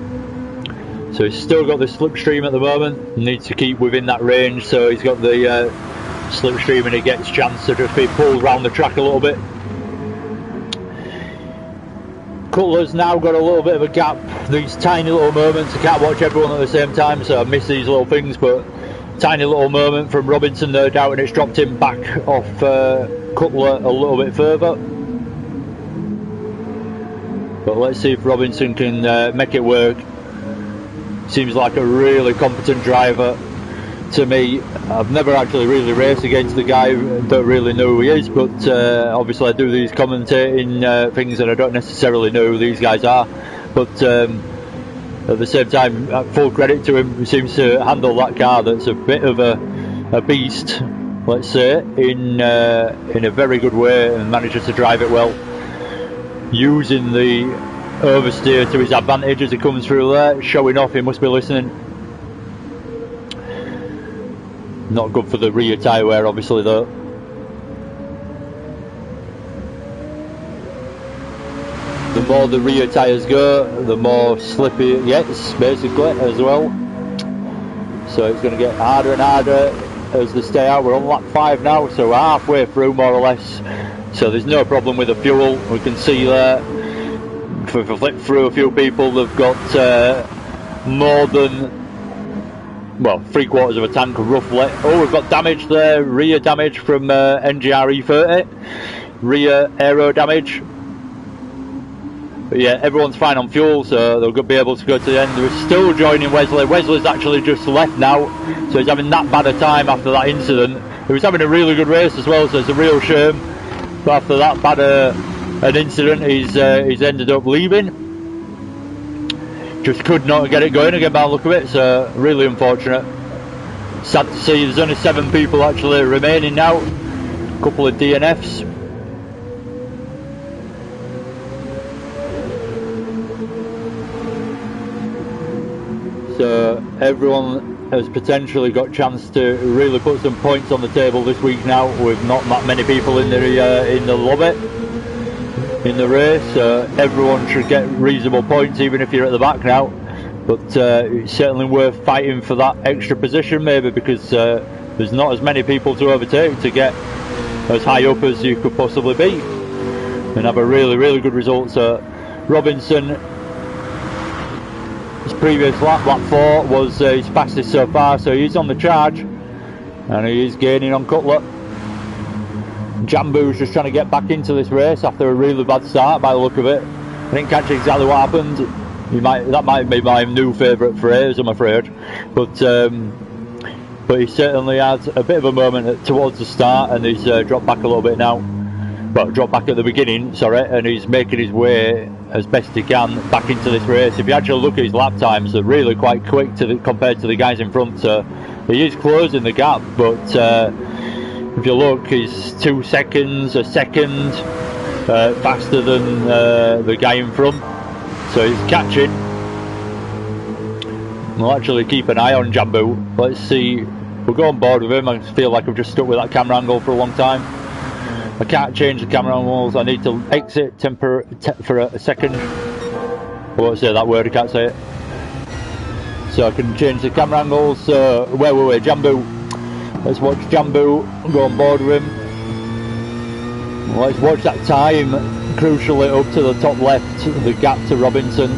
So he's still got the slipstream at the moment, needs to keep within that range, so he's got the slipstream and he gets a chance to just be pulled around the track a little bit. Cutler's now got a little bit of a gap, these tiny little moments. I can't watch everyone at the same time, so I miss these little things, but tiny little moment from Robinson no doubt, and it's dropped him back off Cutler a little bit further. But let's see if Robinson can make it work. Seems like a really competent driver to me. I've never actually really raced against the guy, don't really know who he is, but obviously I do these commentating things and I don't necessarily know who these guys are, but at the same time, full credit to him. He seems to handle that car that's a bit of a beast, let's say, in a very good way, and manages to drive it well, using the oversteer to his advantage as he comes through there, showing off. He must be listening. Not good for the rear tyre wear obviously though. The more the rear tyres go, the more slippy it gets basically as well. So it's going to get harder and harder as they stay out. We're on lap 5 now, so we're halfway through more or less. So there's no problem with the fuel. We can see there, if we flip through a few people, they've got more than, well, 3/4 of a tank roughly. Oh, we've got damage there, rear damage from NGR E30, rear aero damage. But yeah, everyone's fine on fuel, so they'll be able to go to the end. We're still joining Wesley. Wesley's actually just left now, so he's having that bad a time after that incident. He was having a really good race as well, so it's a real shame. But after that bad an incident, he's ended up leaving. Just could not get it going again by the look of it, so really unfortunate. Sad to see. There's only 7 people actually remaining now. A couple of DNFs. So everyone has potentially got a chance to really put some points on the table this week now, with not that many people in the lobby in the race. So everyone should get reasonable points, even if you're at the back now. But it's certainly worth fighting for that extra position, maybe, because there's not as many people to overtake to get as high up as you could possibly be and have a really, really good result. So Robinson, his previous lap 4, was his fastest so far, so he's on the charge and he is gaining on Cutler. Jambu's just trying to get back into this race after a really bad start by the look of it. I didn't catch exactly what happened. That might be my new favourite phrase, I'm afraid, but he certainly had a bit of a moment towards the start, and he's dropped back a little bit now. Well, dropped back at the beginning, sorry, and he's making his way as best he can back into this race. If you actually look at his lap times, they're really quite quick compared to the guys in front. So he is closing the gap, but if you look, he's 2 seconds, a second faster than the guy in front. So he's catching. We'll actually keep an eye on Jambu. Let's see. We'll go on board with him. I feel like I've just stuck with that camera angle for a long time. I can't change the camera angles. I need to exit for a second. I won't say that word, I can't say it. So I can change the camera angles. So where were we? Jambu. Let's watch Jambu. Go on board with him. Let's watch that time, crucially up to the top left, the gap to Robinson.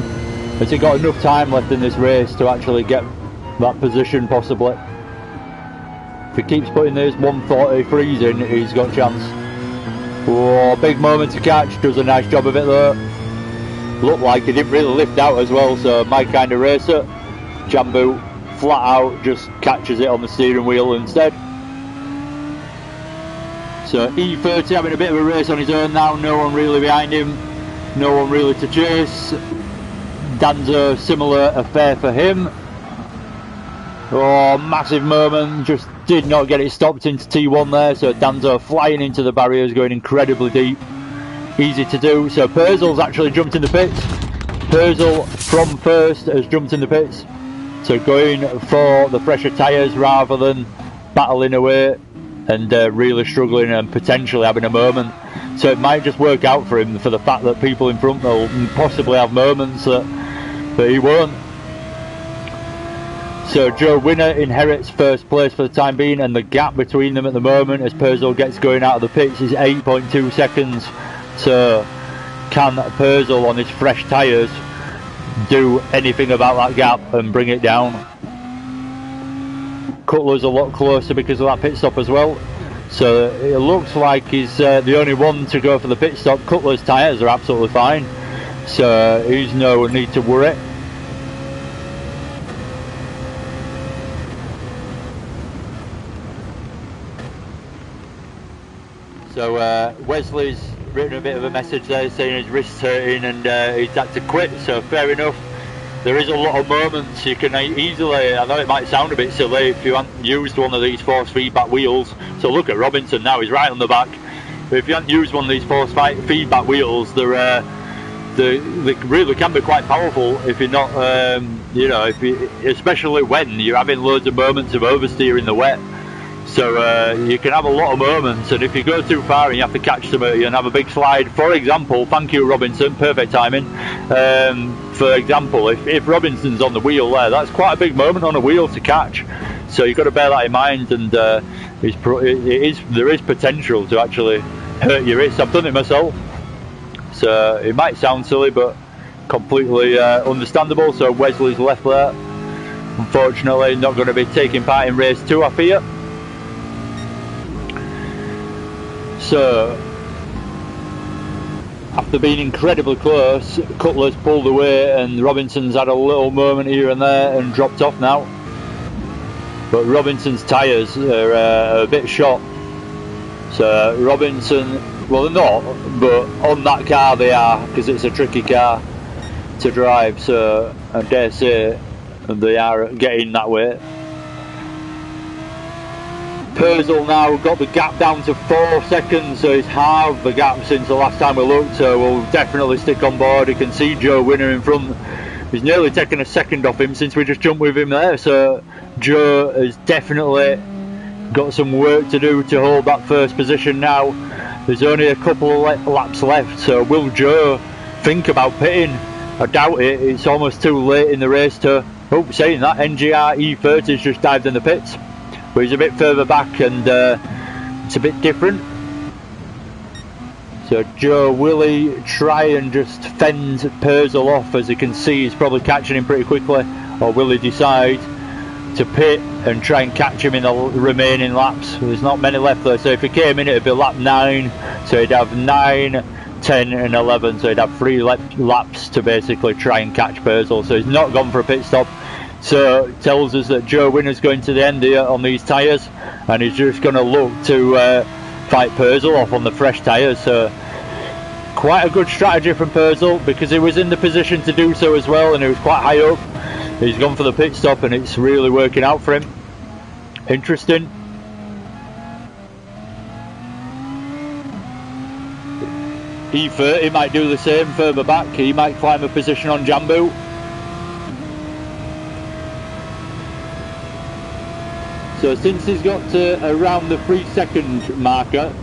Has he got enough time left in this race to actually get that position, possibly? If he keeps putting those 143s in, he's got a chance. Oh, big moment to catch, does a nice job of it though. Looked like he didn't really lift out as well, so my kind of racer. Jambu, flat out, just catches it on the steering wheel instead. So E30 having a bit of a race on his own now, no one really behind him, no one really to chase. Danzo, similar affair for him. Oh, massive moment, just did not get it stopped into T1 there, so Danzo flying into the barriers, going incredibly deep. Easy to do. So Purcell's actually jumped in the pits. Purcell from first has jumped in the pits, so going for the fresher tyres rather than battling away and really struggling and potentially having a moment. So it might just work out for him, for the fact that people in front will possibly have moments that he won't. So Joe Winner inherits first place for the time being, and the gap between them at the moment as Purcell gets going out of the pits is 8.2 seconds. So can Purcell on his fresh tyres do anything about that gap and bring it down? Cutler's a lot closer because of that pit stop as well. So it looks like he's the only one to go for the pit stop. Cutler's tyres are absolutely fine, so he's no need to worry. So Wesley's written a bit of a message there saying his wrist's hurting and he's had to quit, so fair enough. There is a lot of moments you can easily, I know it might sound a bit silly if you hadn't used one of these force feedback wheels. So look at Robinson now, he's right on the back. But if you hadn't used one of these force feedback wheels, they really can be quite powerful if you're not, you know, especially when you're having loads of moments of oversteer in the wet. So you can have a lot of moments, and if you go too far and you have to catch somebody and have a big slide, for example, thank you Robinson, perfect timing. For example, if Robinson's on the wheel there, that's quite a big moment on a wheel to catch. So you've got to bear that in mind, and there is potential to actually hurt your wrist. I've done it myself, so it might sound silly, but completely understandable. So Wesley's left there. Unfortunately, not going to be taking part in race 2, I fear. So, after being incredibly close, Cutler's pulled away and Robinson's had a little moment here and there and dropped off now. But Robinson's tyres are a bit shot. So Robinson, well they're not, but on that car they are, because it's a tricky car to drive, so I dare say they are getting that way. Purcell now got the gap down to 4 seconds, so he's halved the gap since the last time we looked, so we'll definitely stick on board. You can see Joe Winner in front He's nearly taken a second off him since we just jumped with him there, so Joe has definitely got some work to do to hold that first position now. There's only a couple of laps left, so will Joe think about pitting? I doubt it. It's almost too late in the race to... Oh, saying that, NGR E30's just dived in the pits, but he's a bit further back and it's a bit different. So Joe, will he try and just fend Purcell off? As you can see, he's probably catching him pretty quickly, or will he decide to pit and try and catch him in the remaining laps? There's not many left though, so if he came in, it'd be lap 9, so he'd have 9, 10 and 11, so he'd have 3 laps to basically try and catch Purcell. So he's not gone for a pit stop, so it tells us that Joe Winner's going to the end here on these tyres, and he's just going to look to fight Purcell off on the fresh tyres. So quite a good strategy from Purcell, because he was in the position to do so as well, and he was quite high up. He's gone for the pit stop and it's really working out for him. Interesting. He might do the same further back. He might climb a position on Jambu. So since he's got to around the 3-second marker,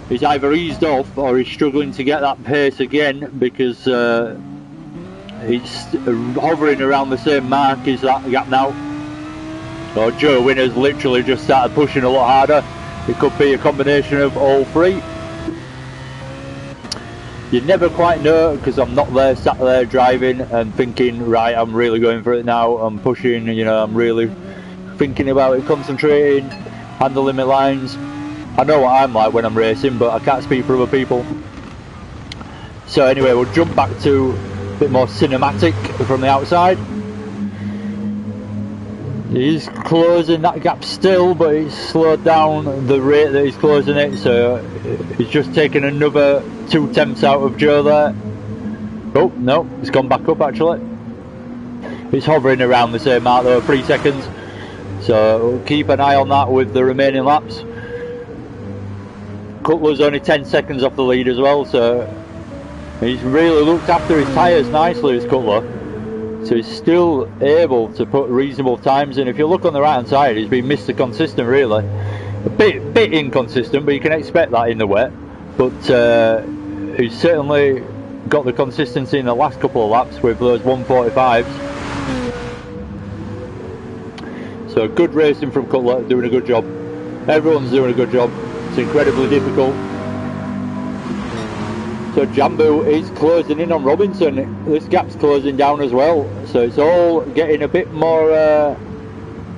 he's either eased off or he's struggling to get that pace again, because it's hovering around the same mark as that gap now. So Joe Winner's literally just started pushing a lot harder. It could be a combination of all three. You never quite know, because I'm not there, sat there driving and thinking, right, I'm really going for it now, I'm pushing, you know, I'm really thinking about it, concentrating, handling my lines. I know what I'm like when I'm racing, but I can't speak for other people. So anyway, we'll jump back to a bit more cinematic from the outside. He's closing that gap still, but he's slowed down the rate that he's closing it, so he's just taken another 2 tenths out of Joe there. Oh no, it's gone back up actually. He's hovering around the same mark though, 3 seconds, so we'll keep an eye on that with the remaining laps. Cutler's only 10 seconds off the lead as well, so he's really looked after his tyres nicely, this Cutler. So he's still able to put reasonable times in. If you look on the right hand side, he's been Mr. Consistent really. A bit inconsistent, but you can expect that in the wet. But he's certainly got the consistency in the last couple of laps with those 145s. So good racing from Cutler, doing a good job. Everyone's doing a good job. It's incredibly difficult. So Jambu is closing in on Robinson. This gap's closing down as well. So it's all getting a bit more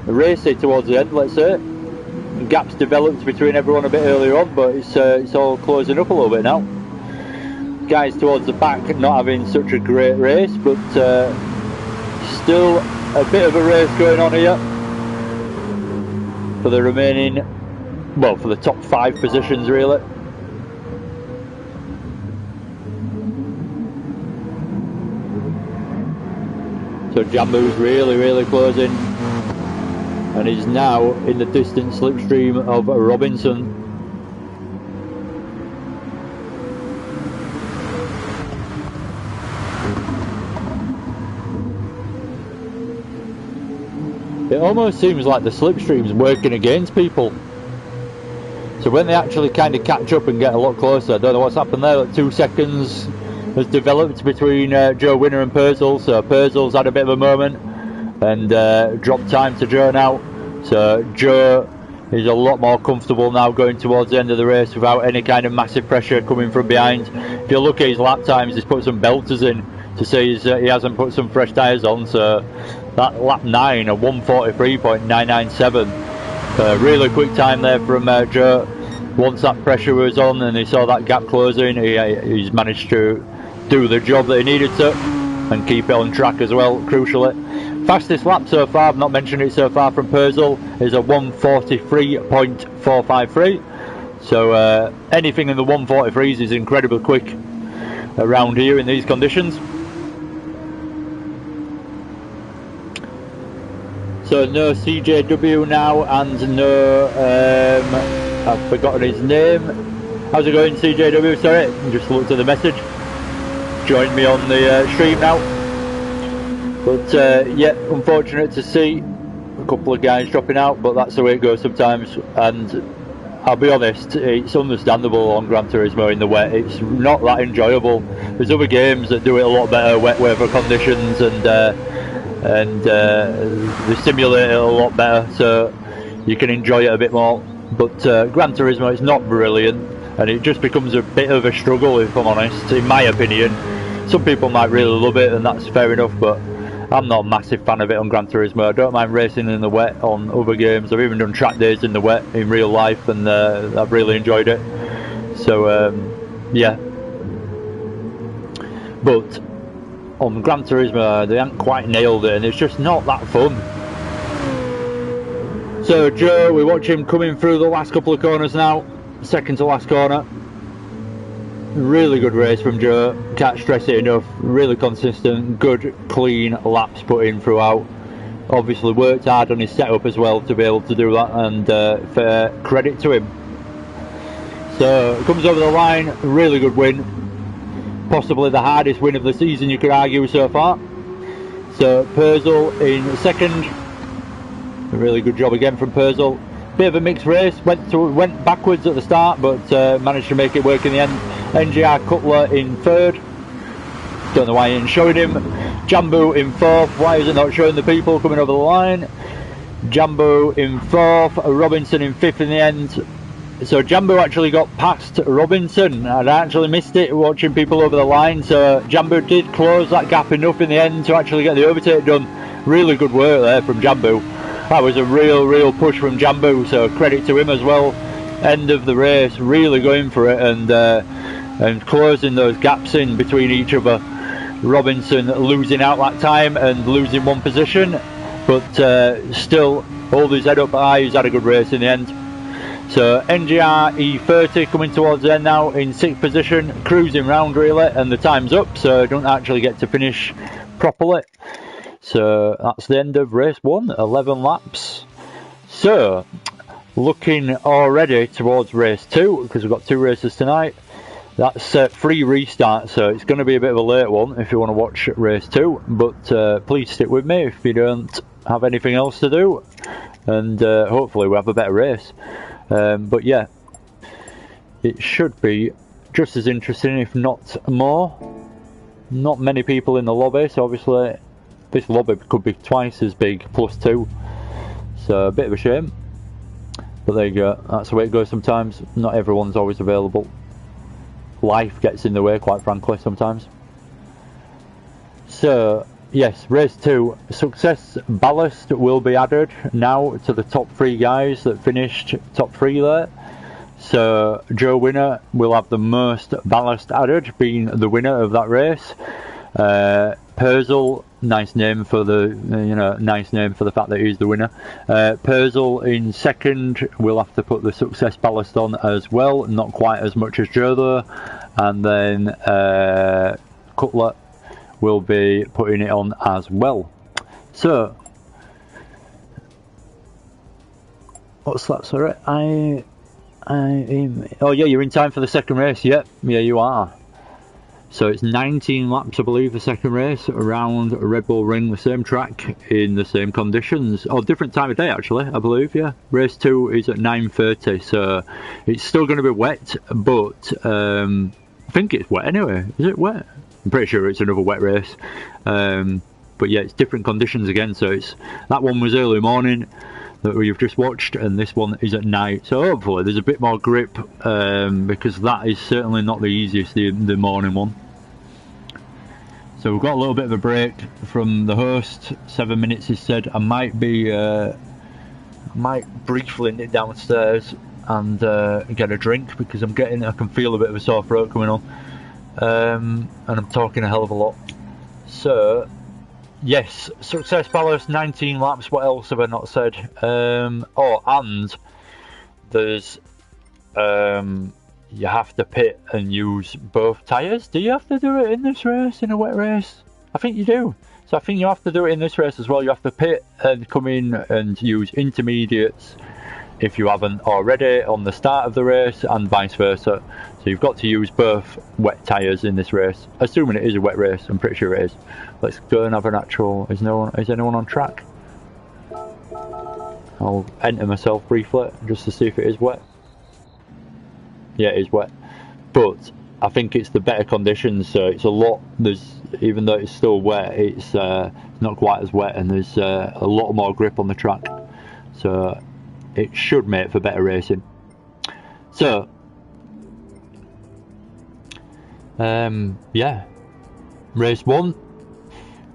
racy towards the end, let's say. The gap's developed between everyone a bit earlier on, but it's all closing up a little bit now. Guys towards the back not having such a great race, but still a bit of a race going on here for the remaining, well, for the top 5 positions really. So Jambu's really closing, and he's now in the distant slipstream of Robinson. It almost seems like the slipstream's working against people. So when they actually kind of catch up and get a lot closer, I don't know what's happened there, like 2 seconds has developed between Joe Winner and Purcell. So Purcell's had a bit of a moment and dropped time to Joe now. So Joe is a lot more comfortable now going towards the end of the race without any kind of massive pressure coming from behind. If you look at his lap times, he's put some belters in to say he hasn't put some fresh tyres on. So that lap 9, a 1:43.997, really quick time there from Joe. Once that pressure was on and he saw that gap closing, he's managed to do the job that he needed to and keep it on track as well, crucially. Fastest lap so far, I've not mentioned it so far, from Purcell is a 1:43.453. So anything in the 1:43s is incredibly quick around here in these conditions. So no CJW now, and no, I've forgotten his name. How's it going, CJW? Sorry, just looked at the message. Joined me on the stream now. But yeah, unfortunate to see a couple of guys dropping out, but that's the way it goes sometimes. And I'll be honest, it's understandable on Gran Turismo in the wet. It's not that enjoyable. There's other games that do it a lot better, wet weather conditions, and they simulate it a lot better, so you can enjoy it a bit more. But Gran Turismo is not brilliant, and it just becomes a bit of a struggle, if I'm honest, in my opinion. Some people might really love it, and that's fair enough, but I'm not a massive fan of it on Gran Turismo. I don't mind racing in the wet on other games. I've even done track days in the wet in real life, and I've really enjoyed it. So yeah, but on Gran Turismo they haven't quite nailed it, and it's just not that fun. So Joe, we watch him coming through the last couple of corners now, second to last corner. Really good race from Joe, can't stress it enough. Really consistent, good clean laps put in throughout. Obviously worked hard on his setup as well to be able to do that, and fair credit to him. So comes over the line, really good win, possibly the hardest win of the season you could argue so far. So Purcell in second, a really good job again from Purcell. Bit of a mixed race, went backwards at the start, but managed to make it work in the end. NGR Cutler in third, don't know why he ain't showing him. Jambu in fourth, why is it not showing the people coming over the line? Jambu in fourth, Robinson in fifth in the end. So Jambu actually got past Robinson. I'd actually missed it watching people over the line, so Jambu did close that gap enough in the end to actually get the overtake done. Really good work there from Jambu. That was a real push from Jambu, so credit to him as well. End of the race, really going for it, and closing those gaps in between each other. Robinson losing out that time and losing one position, but still hold his head up high. He's had a good race in the end. So NGR E30 coming towards the end now in 6th position, cruising round really, and the time's up, so don't actually get to finish properly. So that's the end of race 1, 11 laps. So looking already towards race 2, because we've got 2 races tonight. That's 3 restarts, so it's going to be a bit of a late one if you want to watch race 2, but please stick with me if you don't have anything else to do, and hopefully we'll have a better race. But yeah, it should be just as interesting, if not more. Not many people in the lobby, so obviously this lobby could be twice as big, +2, so a bit of a shame, but there you go. That's the way it goes sometimes. Not everyone's always available. Life gets in the way, quite frankly, sometimes. So yes, race 2, success ballast will be added now to the top 3 guys that finished top 3 there. So Joe Winner will have the most ballast added, being the winner of that race. Purcell, nice name for the nice name for the fact that he's the winner. Purcell in second will have to put the success ballast on as well, not quite as much as Joe though, and then Cutler will be putting it on as well. So what's that, sorry? Oh yeah, you're in time for the second race. Yep, yeah you are. So it's 19 laps, I believe, the second race around Red Bull Ring, the same track in the same conditions. Oh, different time of day actually, I believe. Yeah, race 2 is at 9:30, so it's still going to be wet, but I think it's wet anyway. Is it wet? I'm pretty sure it's another wet race, but yeah, it's different conditions again. So it's that one was early morning that we've just watched, and this one is at night, so hopefully there's a bit more grip, because that is certainly not the easiest, the morning one. So we've got a little bit of a break from the host, 7 minutes he said. I might briefly nip downstairs and get a drink, because I can feel a bit of a sore throat coming on, and I'm talking a hell of a lot. So yes, success ballast, 19 laps. What else have I not said? Oh, and there's you have to pit and use both tyres. Do you have to do it in this race, in a wet race? I think you do. So I think you have to do it in this race as well. You have to pit and come in and use intermediates if you haven't already on the start of the race, and vice versa. So you've got to use both wet tyres in this race, assuming it is a wet race. I'm pretty sure it is. Let's go and have an actual... Is anyone on track? I'll enter myself briefly just to see if it is wet. Yeah, it is wet, but I think it's the better conditions, so it's a lot. Even though it's still wet, it's not quite as wet, and there's a lot more grip on the track, so it should make for better racing. So yeah, race 1,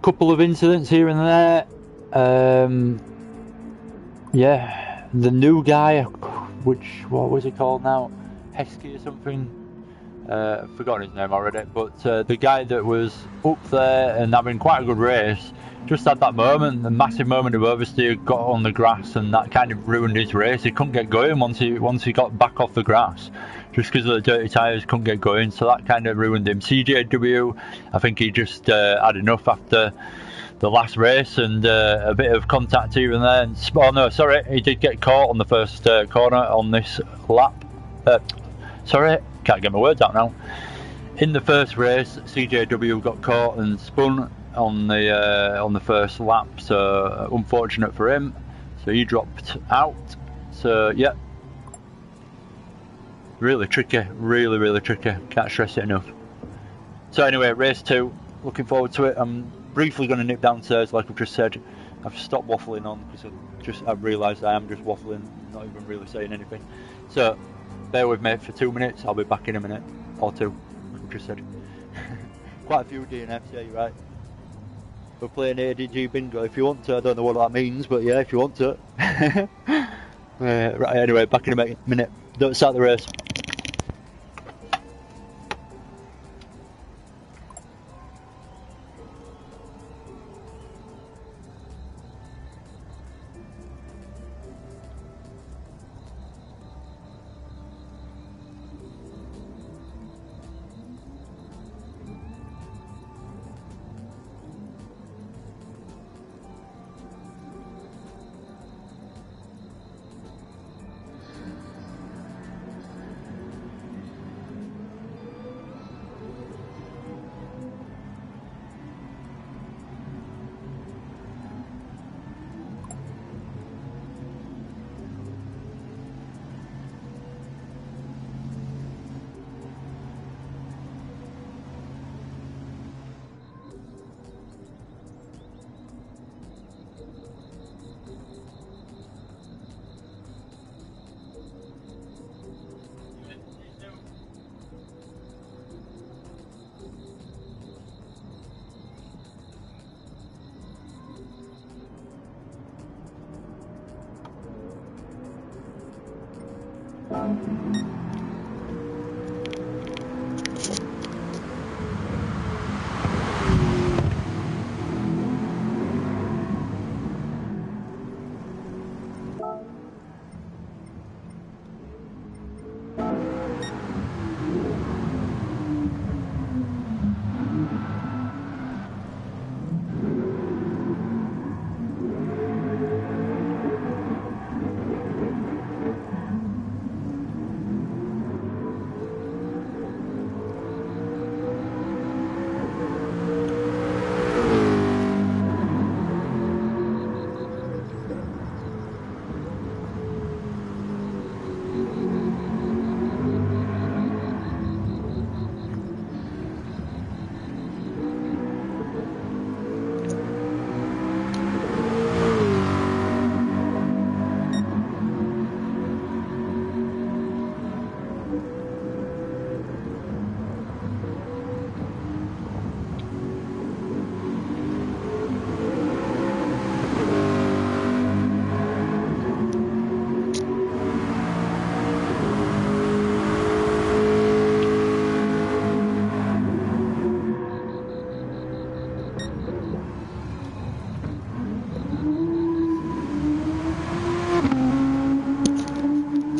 couple of incidents here and there. Yeah, the new guy, what was he called now? Heskey or something. I've forgotten his name already, but the guy that was up there and having quite a good race just had that moment, the massive moment of oversteer, got on the grass, and that kind of ruined his race. He couldn't get going once he got back off the grass, just because of the dirty tyres, couldn't get going, so that kind of ruined him. CJW, I think he just had enough after the last race, and a bit of contact here and there. And, oh no, sorry, he did get caught on the first corner on this lap. Sorry, can't get my words out now. In the first race, CJW got caught and spun on the first lap, so unfortunate for him. So he dropped out. So yeah, really tricky, really tricky. Can't stress it enough. So anyway, race 2, looking forward to it. I'm briefly going to nip downstairs, like I've just said. I've stopped waffling on because I've realised I am just waffling, not even really saying anything. So bear with me for 2 minutes. I'll be back in a minute or two, like I've just said. Quite a few DNFs, yeah, you're right. We're playing ADG bingo if you want to. I don't know what that means, but yeah, if you want to. Right, anyway, back in a minute. Don't start the race.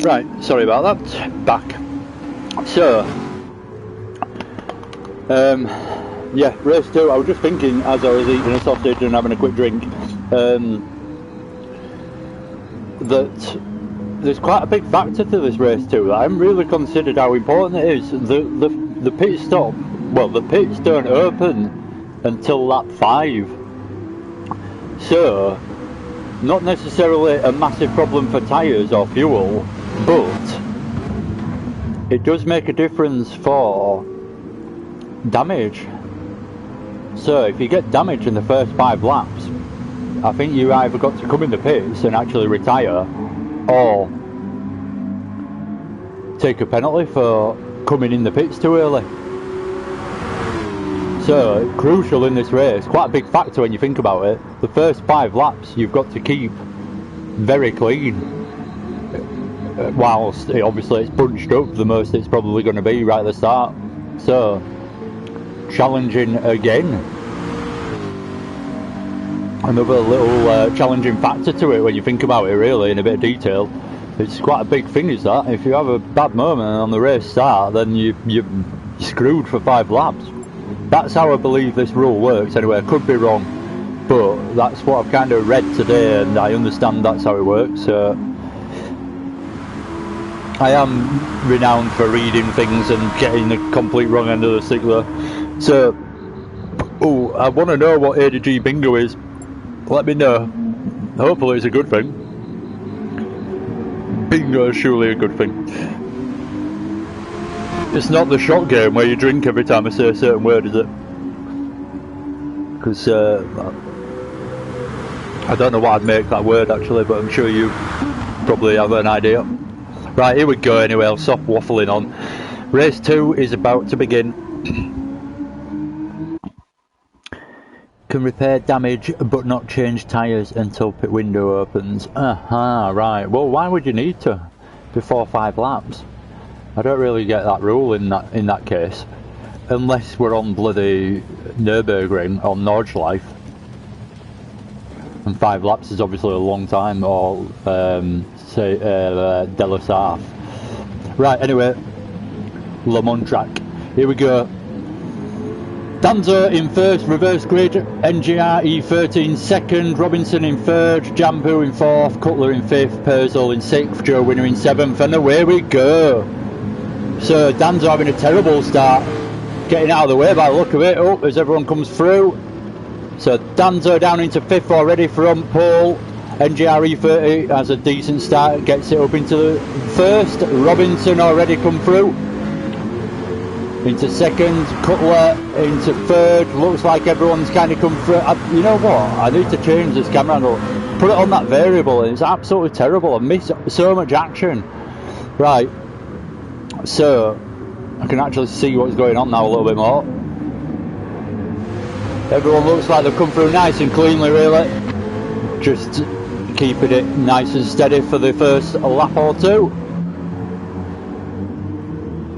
Right, sorry about that. Back. So, yeah, race 2. I was just thinking as I was eating a sausage and having a quick drink, that there's quite a big factor to this race too. I haven't really considered how important it is. The pit stop, well, the pits don't open until lap 5, so not necessarily a massive problem for tyres or fuel, but it does make a difference for damage. So if you get damage in the first 5 laps, I think you either got to come in the pits and actually retire, or take a penalty for coming in the pits too early. So crucial in this race, quite a big factor when you think about it. The first 5 laps you've got to keep very clean, whilst obviously it's bunched up the most it's probably going to be right at the start. So challenging again. Another little challenging factor to it when you think about it really in a bit of detail. It's quite a big thing, is that if you have a bad moment on the race start, then you're screwed for 5 laps. That's how I believe this rule works anyway. I could be wrong, but that's what I've kind of read today, and I understand that's how it works. So I am renowned for reading things and getting the complete wrong end of the stick there. So, I want to know what A to G bingo is. Let me know. Hopefully it's a good thing. Bingo is surely a good thing. It's not the shot game where you drink every time I say a certain word, is it? Because I don't know what I'd make that word actually, but I'm sure you probably have an idea. Right, here we go anyway, I'll stop waffling on. Race 2 is about to begin. Can repair damage but not change tyres until pit window opens. Right. Well, why would you need to before 5 laps? I don't really get that rule in that case, unless we're on bloody Nürburgring or Nordschleife, and 5 laps is obviously a long time, or say Delosaf. Right. Anyway, Le Mans track. Here we go. Danzo in first, reverse grid, NGR E13 second, Robinson in third, Jambu in fourth, Cutler in fifth, Purcell in sixth, Joe Winner in 7th, and away we go. So Danzo having a terrible start, getting out of the way by the look of it, as everyone comes through. So Danzo down into 5th already from pole, NGR E30 has a decent start, gets it up into the 1st, Robinson already come through. Into 2nd, Cutler into 3rd, looks like everyone's kind of come through. You know what, I need to change this camera angle, put it on that variable, it's absolutely terrible, I miss so much action. Right, so I can actually see what's going on now a little bit more. Everyone looks like they've come through nice and cleanly really, just keeping it nice and steady for the first lap or two.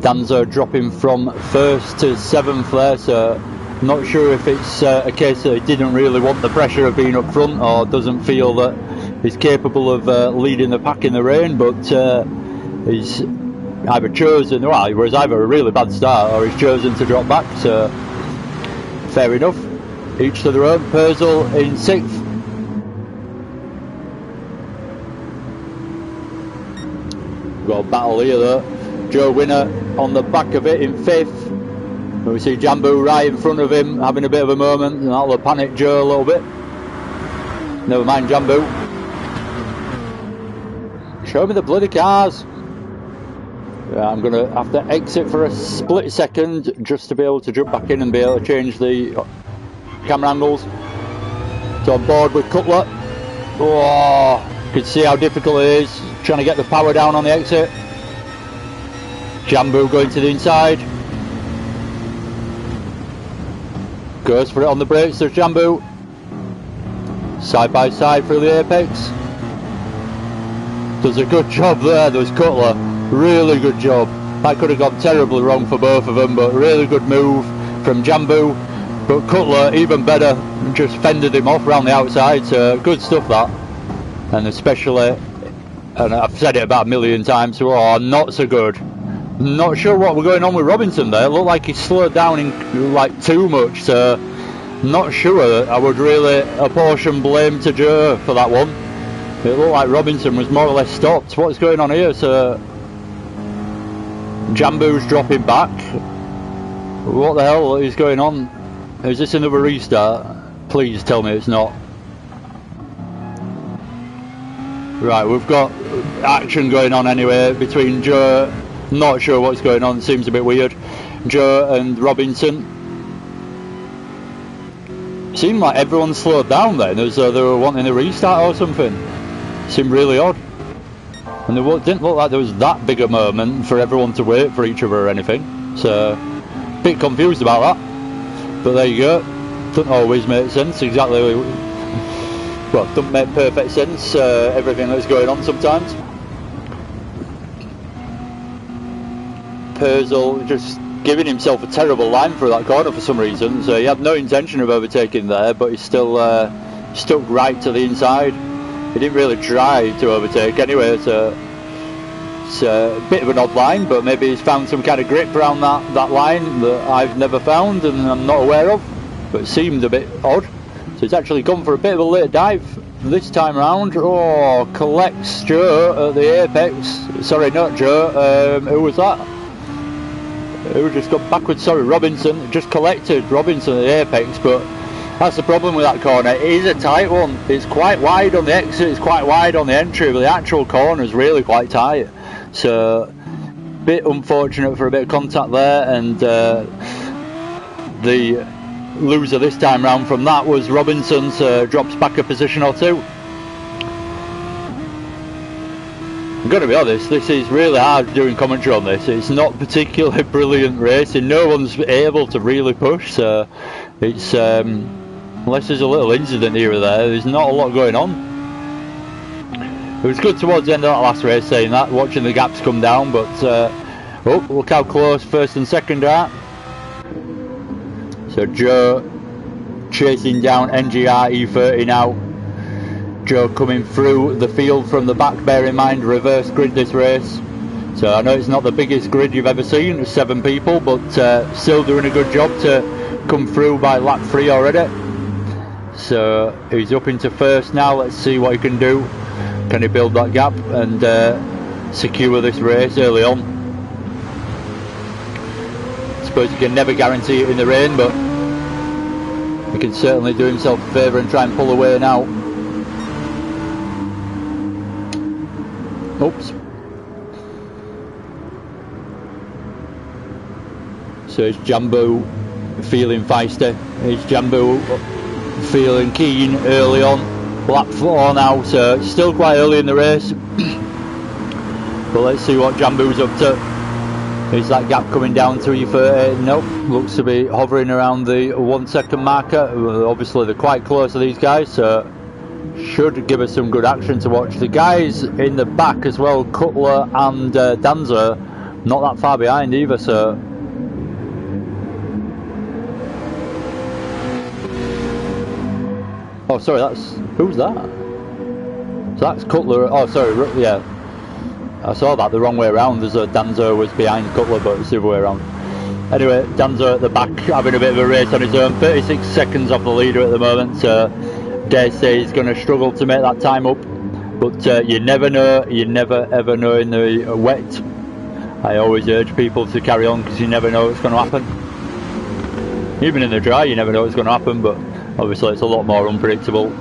Danzo dropping from 1st to 7th there, so I'm not sure if it's a case that he didn't really want the pressure of being up front, or doesn't feel that he's capable of leading the pack in the rain, but he's either chosen, well, it was either a really bad start or he's chosen to drop back, so fair enough, each to their own. Purcell in 6th. We've got a battle here though. Joe Winner on the back of it in 5th. We see Jambu right in front of him, having a bit of a moment, and that'll panic Joe a little bit. Never mind Jambu. Show me the bloody cars. Yeah, I'm going to have to exit for a split second just to be able to jump back in and be able to change the camera angles. So on board with Cutler. Oh, you can see how difficult it is trying to get the power down on the exit. Jambu going to the inside. Goes for it on the brakes, there's Jambu. Side by side through the apex. Does a good job there, there's Cutler. Really good job. That could have gone terribly wrong for both of them, but really good move from Jambu. But Cutler, even better, just fended him off around the outside, so good stuff that. And especially, and I've said it about a million times, so not so good. Not sure what was going on with Robinson there. It looked like he slowed down in like too much, so not sure I would really apportion blame to Joe for that one. It looked like Robinson was more or less stopped. What's going on here? So Jambu's dropping back. What the hell is going on? Is this another restart? Please tell me it's not. Right, we've got action going on anyway between Joe. Not sure what's going on, seems a bit weird. Joe and Robinson. Seemed like everyone slowed down then, as though they were wanting a restart or something. Seemed really odd. And it didn't look like there was that big a moment for everyone to wait for each other or anything. So, a bit confused about that. But there you go. Doesn't always make sense exactly. Well, doesn't make perfect sense, everything that's going on sometimes. Purcell just giving himself a terrible line through that corner for some reason. So he had no intention of overtaking there, but he's still stuck right to the inside. He didn't really try to overtake anyway, so it's a bit of an odd line, but maybe he's found some kind of grip around that line that I've never found and I'm not aware of, but it seemed a bit odd. So he's actually gone for a bit of a late dive this time round. Oh, collects Joe at the apex. Sorry, not Joe, who was that? Who just got backwards? Sorry, Robinson. Just collected Robinson at the apex, but that's the problem with that corner. It is a tight one. It's quite wide on the exit, it's quite wide on the entry, but the actual corner is really quite tight. So, a bit unfortunate for a bit of contact there, and the loser this time round from that was Robinson, so drops back a position or two. I'm going to be honest, this is really hard doing commentary on this. It's not particularly brilliant racing. No one's able to really push, so it's unless there's a little incident here or there, there's not a lot going on. It was good towards the end of that last race saying that, watching the gaps come down, but oh, look how close first and second are. So Joe chasing down NGR E30 now. Joe coming through the field from the back, bear in mind reverse grid this race. So I know it's not the biggest grid you've ever seen, 7 people, but still doing a good job to come through by lap 3 already. So he's up into first now. Let's see what he can do. Can he build that gap and secure this race early on? I suppose you can never guarantee it in the rain, but he can certainly do himself a favour and try and pull away now. Oops. So it's Jambu feeling feisty. It's Jambu feeling keen early on. Lap 4 now, so it's still quite early in the race. But let's see what Jambu's up to. Is that gap coming down to E30? Nope, looks to be hovering around the 1 second marker. Obviously they're quite close to these guys, so should give us some good action to watch. The guys in the back as well, Cutler and Danza, not that far behind either, so oh sorry, who's that? So that's Cutler. Oh sorry, yeah, I saw that the wrong way around, as Danza was behind Cutler, but it's the other way around. Anyway, Danza at the back having a bit of a race on his own, 36 seconds off the leader at the moment, so dare say he's going to struggle to make that time up, but you never know, you never ever know in the wet. I always urge people to carry on because you never know what's going to happen. Even in the dry you never know what's going to happen, but obviously it's a lot more unpredictable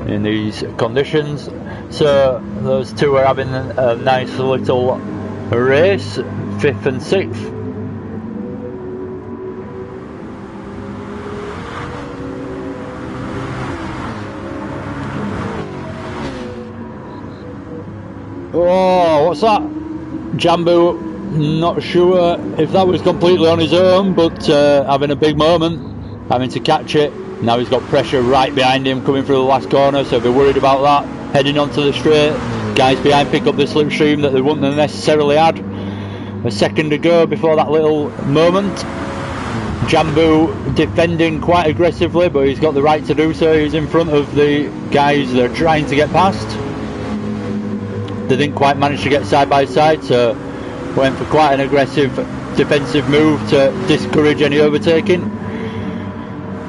in these conditions. So those two are having a nice little race, 5th and 6th. Oh, what's that? Jambu, not sure if that was completely on his own, but having a big moment, having to catch it. Now he's got pressure right behind him coming through the last corner, so if they're worried about that, heading onto the straight, guys behind pick up the slipstream that they wouldn't have necessarily had a second to go before that little moment. Jambu defending quite aggressively, but he's got the right to do so. He's in front of the guys that are trying to get past. They didn't quite manage to get side by side, so went for quite an aggressive defensive move to discourage any overtaking.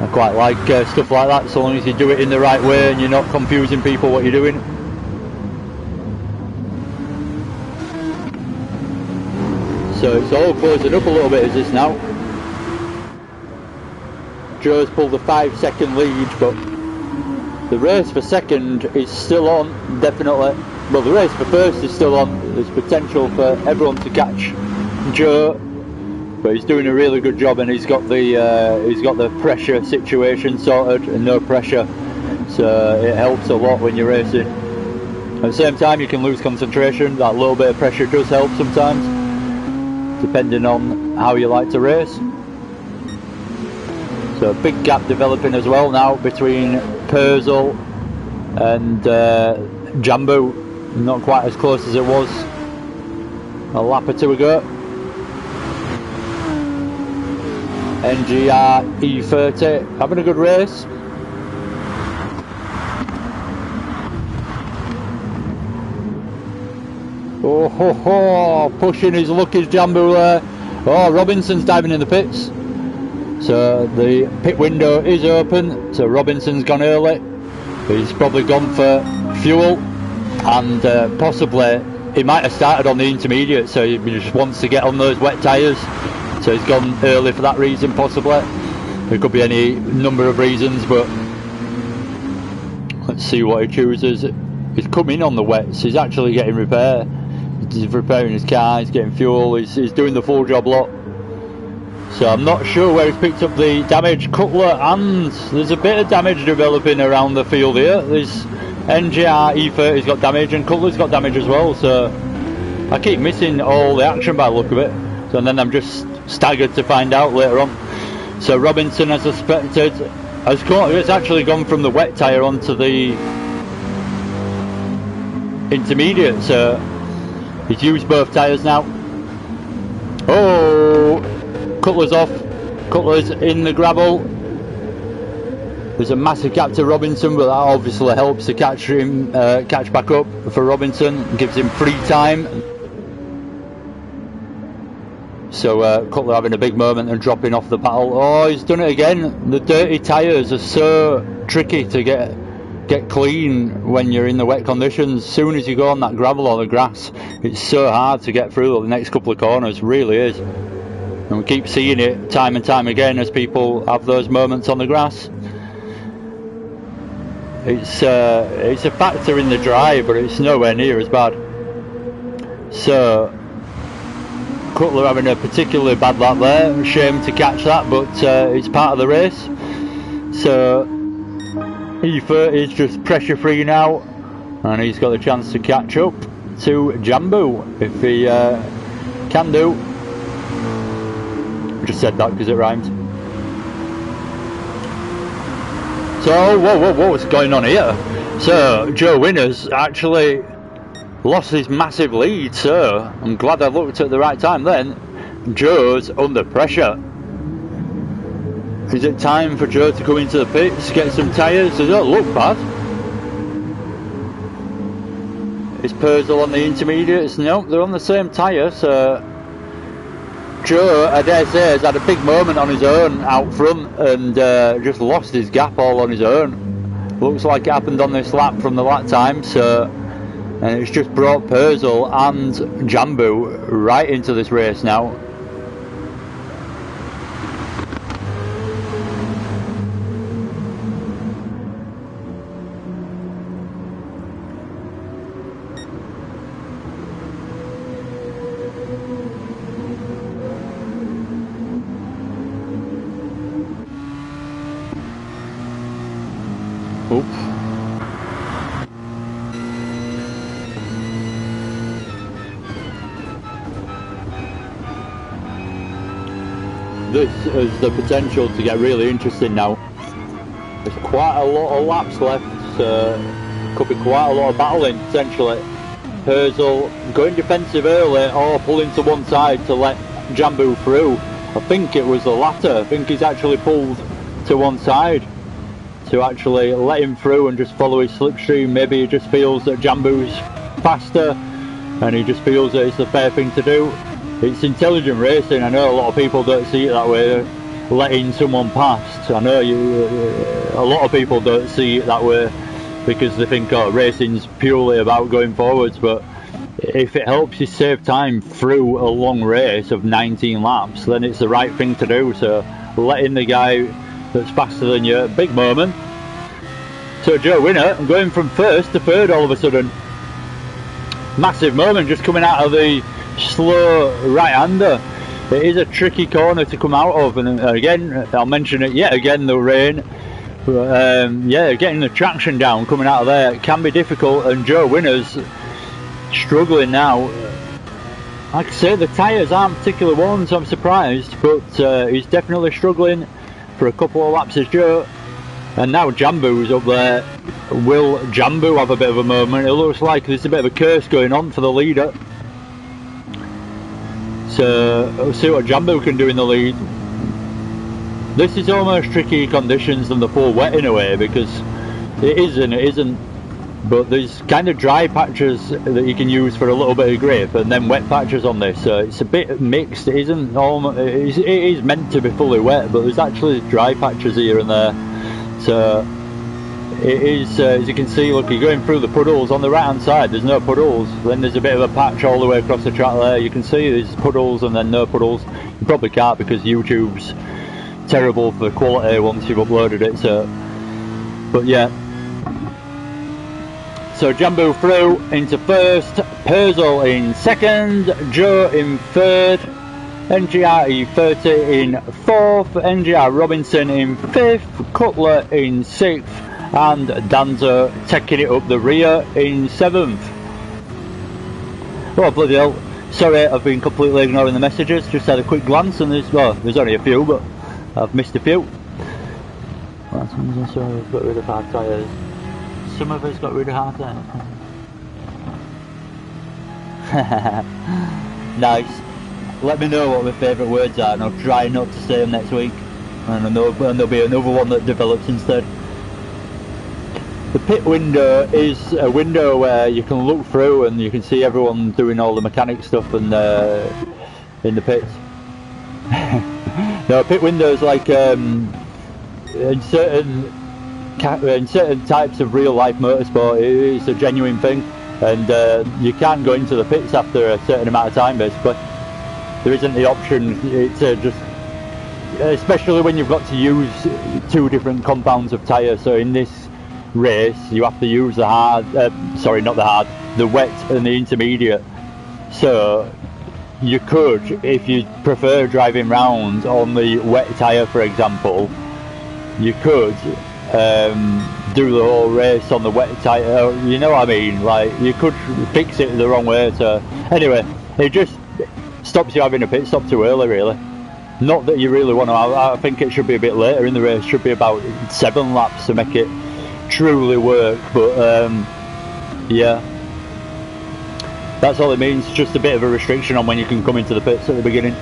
I quite like stuff like that, so long as you do it in the right way and you're not confusing people what you're doing. So it's all closing up a little bit, is this now? Joe's pulled a 5-second lead, but the race for second is still on, definitely. Well, the race for first is still on. There's potential for everyone to catch Joe, but he's doing a really good job, and he's got the pressure situation sorted and no pressure, so it helps a lot when you're racing. At the same time, you can lose concentration. That little bit of pressure does help sometimes, depending on how you like to race. So a big gap developing as well now between Purcell and Jambu. Not quite as close as it was a lap or two ago. NGR E30 having a good race. Oh ho ho, pushing his luck is Jambu there. Oh, Robinson's diving in the pits. So the pit window is open, so Robinson's gone early. He's probably gone for fuel, and possibly he might have started on the intermediate, so he just wants to get on those wet tyres, so he's gone early for that reason. Possibly there could be any number of reasons, but let's see what he chooses. He's coming on the wets, he's actually getting repair, he's repairing his car, he's getting fuel, he's doing the full job lot. So I'm not sure where he's picked up the damage. Cutler, and there's a bit of damage developing around the field here. There's NGR E30's got damage, and Cutler's got damage as well, so I keep missing all the action by the look of it. So and then I'm just staggered to find out later on. So Robinson, as suspected, has actually gone from the wet tyre onto the intermediate, so he's used both tyres now. Oh, Cutler's off, Cutler's in the gravel. There's a massive gap to Robinson, but that obviously helps to catch him, catch back up for Robinson, gives him free time. So Cutler having a big moment and dropping off the paddle. Oh, he's done it again. The dirty tyres are so tricky to get clean when you're in the wet conditions. As soon as you go on that gravel or the grass, it's so hard to get through the next couple of corners, really is. And we keep seeing it time and time again as people have those moments on the grass. It's a factor in the drive, but it's nowhere near as bad. So Cutler having a particularly bad lap there. Shame to catch that, but it's part of the race. So E30 is just pressure free now, and he's got the chance to catch up to Jambu if he can do. I just said that because it rhymed. So, what's going on here? So, Joe Winner's actually lost his massive lead, so I'm glad I looked at the right time then. Joe's under pressure. Is it time for Joe to come into the pits, get some tyres? They don't look bad. Is Purcell on the intermediates? No, they're on the same tyre, so Joe, I dare say, has had a big moment on his own out front and just lost his gap all on his own. Looks like it happened on this lap from the lap time, so, and it's just brought Purcell and Jambu right into this race now. This has the potential to get really interesting now. There's quite a lot of laps left, so could be quite a lot of battling potentially. Purcell going defensive early or pulling to one side to let Jambu through. I think it was the latter. I think he's actually pulled to one side to actually let him through and just follow his slipstream. Maybe he just feels that Jambu's faster and he just feels that it's the fair thing to do. It's intelligent racing. I know a lot of people don't see it that way, letting someone past. I know a lot of people don't see it that way because they think, oh, racing's purely about going forwards, but if it helps you save time through a long race of 19 laps, then it's the right thing to do. So letting the guy that's faster than you, big moment. So Joe Winner going from first to third all of a sudden. Massive moment just coming out of the slow right-hander. It is a tricky corner to come out of, and again, I'll mention it yet again, the rain. Yeah, getting the traction down coming out of there can be difficult, and Joe Winner's struggling now. Like I say, the tyres aren't particularly worn, so I'm surprised, but he's definitely struggling for a couple of laps as Joe. And now Jambu's up there. Will Jambu have a bit of a moment? It looks like there's a bit of a curse going on for the leader. So we'll see what Jambu can do in the lead. This is almost tricky conditions than the full wet in a way, because it is and it isn't. But there's kind of dry patches that you can use for a little bit of grip, and then wet patches on this. So it's a bit mixed. It isn't almost. It is meant to be fully wet, but there's actually dry patches here and there. So it is, as you can see, look, you're going through the puddles on the right hand side. There's no puddles. Then there's a bit of a patch all the way across the track there. You can see there's puddles and then no puddles. You probably can't because YouTube's terrible for quality once you've uploaded it. So, but yeah. So Jambu through into first, Purcell in second, Joe in third, NGR E30 in fourth, NGR Robinson in fifth, Cutler in sixth, and Danzo taking it up the rear in seventh. Oh bloody hell, sorry, I've been completely ignoring the messages, just had a quick glance and there's only a few, but I've missed a few. Well, we've got rid of hard tyres. Some of us got rid of hard tyres. Nice. Let me know what my favourite words are and I'll try not to say them next week. And there'll be another one that develops instead. The pit window is a window where you can look through and you can see everyone doing all the mechanic stuff and in the pits. No, pit windows like in certain types of real life motorsport, it's a genuine thing, and you can't go into the pits after a certain amount of time basically. There isn't the option. It's just, especially when you've got to use two different compounds of tyre. So in this race, you have to use the hard, sorry, not the hard, the wet and the intermediate. So you could, if you prefer driving round on the wet tyre, for example, you could do the whole race on the wet tyre. You know what I mean? Like, you could fix it the wrong way. So anyway, it just stops you having a pit stop too early, really. Not that you really want to. I think it should be a bit later in the race. It should be about 7 laps to make it truly work. But yeah, that's all it means. Just a bit of a restriction on when you can come into the pits at the beginning.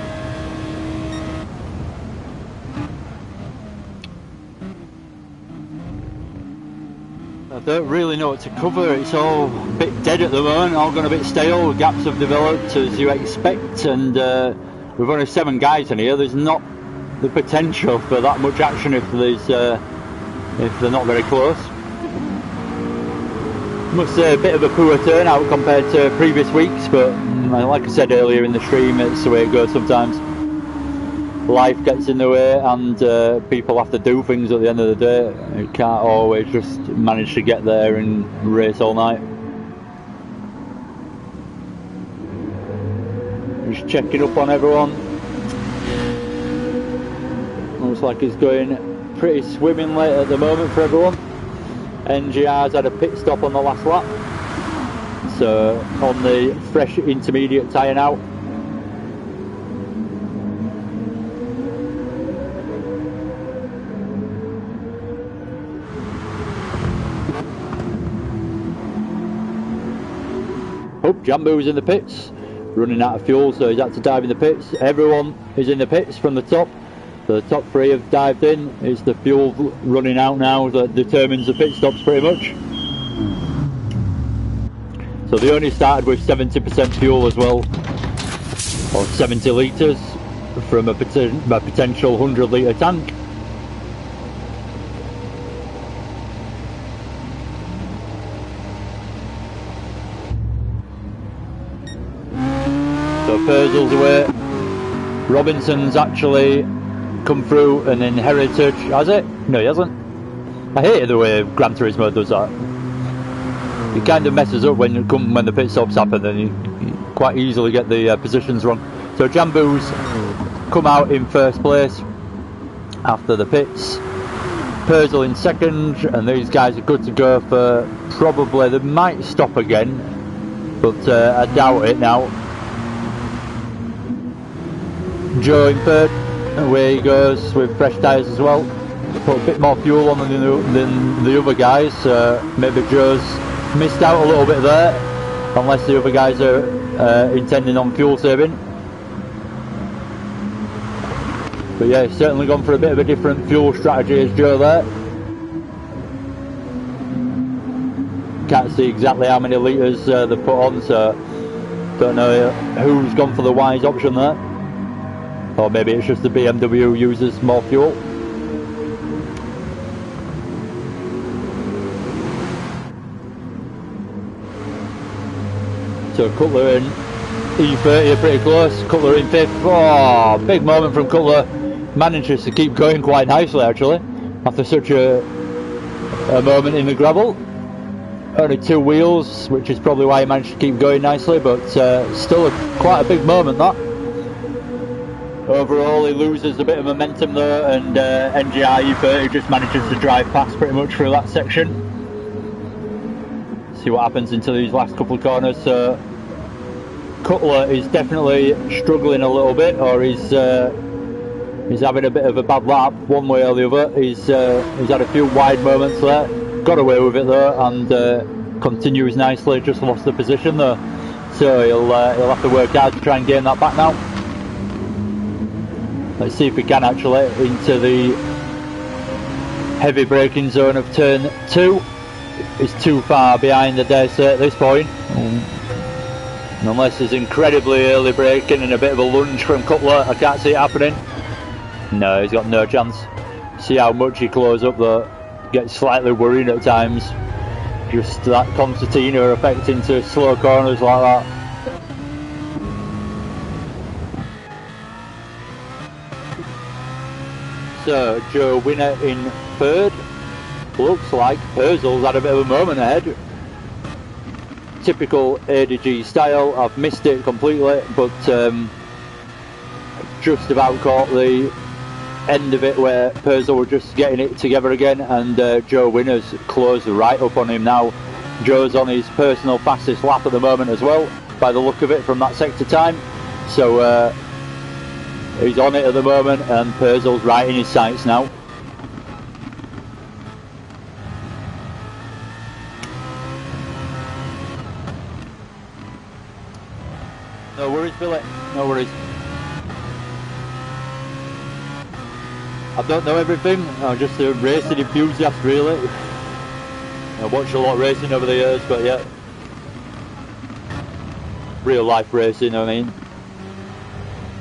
I don't really know what to cover. It's all a bit dead at the moment, all gone a bit stale. Gaps have developed as you expect, and we've only 7 guys in here. There's not the potential for that much action if they're not very close. Must say a bit of a poor turnout compared to previous weeks, but like I said earlier in the stream, it's the way it goes sometimes. Life gets in the way and people have to do things at the end of the day. You can't always just manage to get there and race all night. Just checking up on everyone. Looks like it's going pretty swimmingly at the moment for everyone. NGR's had a pit stop on the last lap, so on the fresh intermediate tyre now. Jambu's in the pits, running out of fuel, so he's had to dive in the pits. Everyone is in the pits from the top. So the top 3 have dived in. It's the fuel running out now that determines the pit stops pretty much. So they only started with 70% fuel as well, or 70 litres from a potential 100 litre tank. Purcell's away. Robinson's actually come through and in Heritage, has it? No, he hasn't. I hate the way Gran Turismo does that. It kind of messes up when the pit stops happen, and you quite easily get the positions wrong. So Jambu's come out in first place after the pits. Purcell in second, and these guys are good to go for probably, they might stop again, but I doubt it now. Joe in third, away he goes with fresh tyres as well. Put a bit more fuel on than the other guys, maybe Joe's missed out a little bit there, unless the other guys are intending on fuel saving. But yeah, he's certainly gone for a bit of a different fuel strategy as Joe there. Can't see exactly how many litres they've put on, so don't know who's gone for the wise option there. Or maybe it's just the BMW uses more fuel. So Cutler in E30 are pretty close. Cutler in fifth. Oh, big moment from Cutler. Manages to keep going quite nicely actually after such a moment in the gravel. Only 2 wheels, which is probably why he managed to keep going nicely, but still quite a big moment that. Overall he loses a bit of momentum though, and NGR E30 just manages to drive past pretty much through that section. See what happens into these last couple of corners. So Cutler is definitely struggling a little bit, or he's having a bit of a bad lap one way or the other. He's had a few wide moments there, got away with it though, and continues nicely. Just lost the position though, so he'll have to work hard to try and gain that back now. Let's see if we can actually into the heavy braking zone of turn 2. It's too far behind, I dare say, at this point. And unless there's incredibly early braking and a bit of a lunge from Cutler, I can't see it happening. No, he's got no chance. See how much he closes up though. Gets slightly worried at times. Just that concertina effect into slow corners like that. So Joe winner in third. Looks like Purcell's had a bit of a moment ahead. Typical ADG style. I've missed it completely, but just about caught the end of it where Purcell were just getting it together again, and Joe Winner's closed right up on him now. Joe's on his personal fastest lap at the moment as well, by the look of it from that sector time. So he's on it at the moment, and Purcell's right in his sights now. No worries, Billy, no worries. I don't know everything, I'm just a racing enthusiast really. I've watched a lot of racing over the years, but yeah. Real life racing, I mean.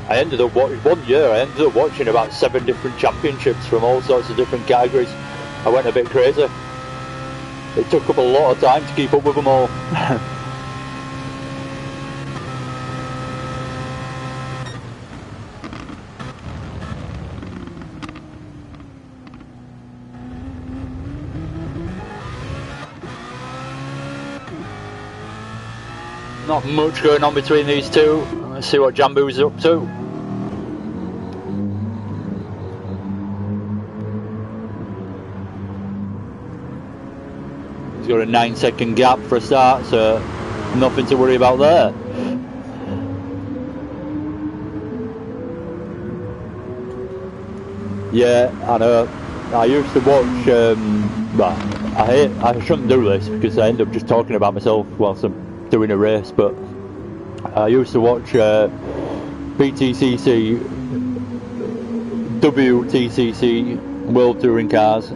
I ended up watching about 7 different championships from all sorts of different categories. I went a bit crazy. It took up a lot of time to keep up with them all. Not much going on between these two. Let's see what Jambu's up to. He's got a 9-second gap for a start, so nothing to worry about there. Yeah, I know. I used to watch, well, I shouldn't do this because I end up just talking about myself whilst I'm doing a race, but I used to watch BTCC, WTCC, World Touring Cars,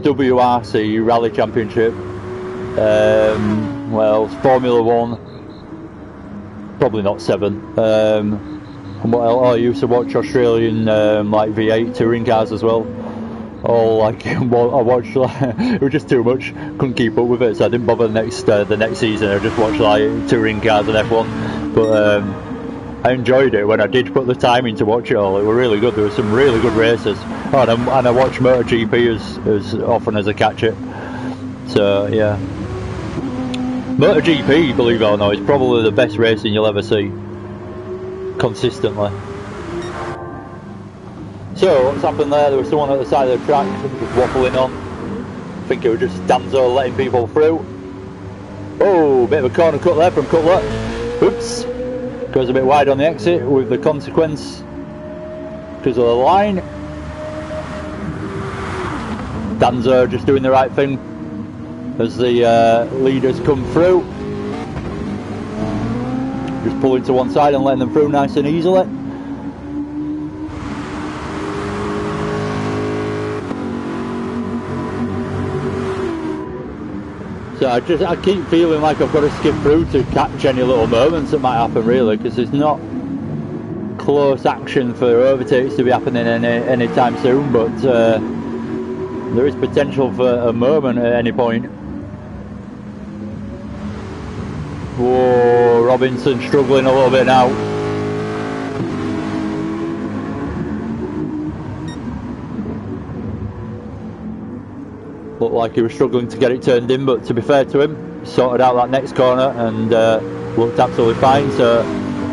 WRC, Rally Championship, well, Formula 1, probably not 7, and what else? Oh, I used to watch Australian like V8 touring cars as well. all like I watched like, it was just too much, couldn't keep up with it, so I didn't bother the next season. I just watched like touring cars and F1, but I enjoyed it when I did put the time in to watch it all. It was really good. There were some really good races. Oh, and I watch MotoGP as often as I catch it. So yeah, MotoGP, believe it or not, is probably the best racing you'll ever see consistently. So what's happened there? There was someone at the side of the track just waffling on. I think it was just Danzo letting people through. Oh, bit of a corner cut there from Cutler. Oops. Goes a bit wide on the exit with the consequence because of the line. Danzo just doing the right thing as the leaders come through. Just pulling to one side and letting them through nice and easily. So I keep feeling like I've got to skip through to catch any little moments that might happen, really, because there's not close action for overtakes to be happening any time soon, but there is potential for a moment at any point. Whoa, Robinson struggling a little bit now. Looked like he was struggling to get it turned in, but to be fair to him, sorted out that next corner and looked absolutely fine. So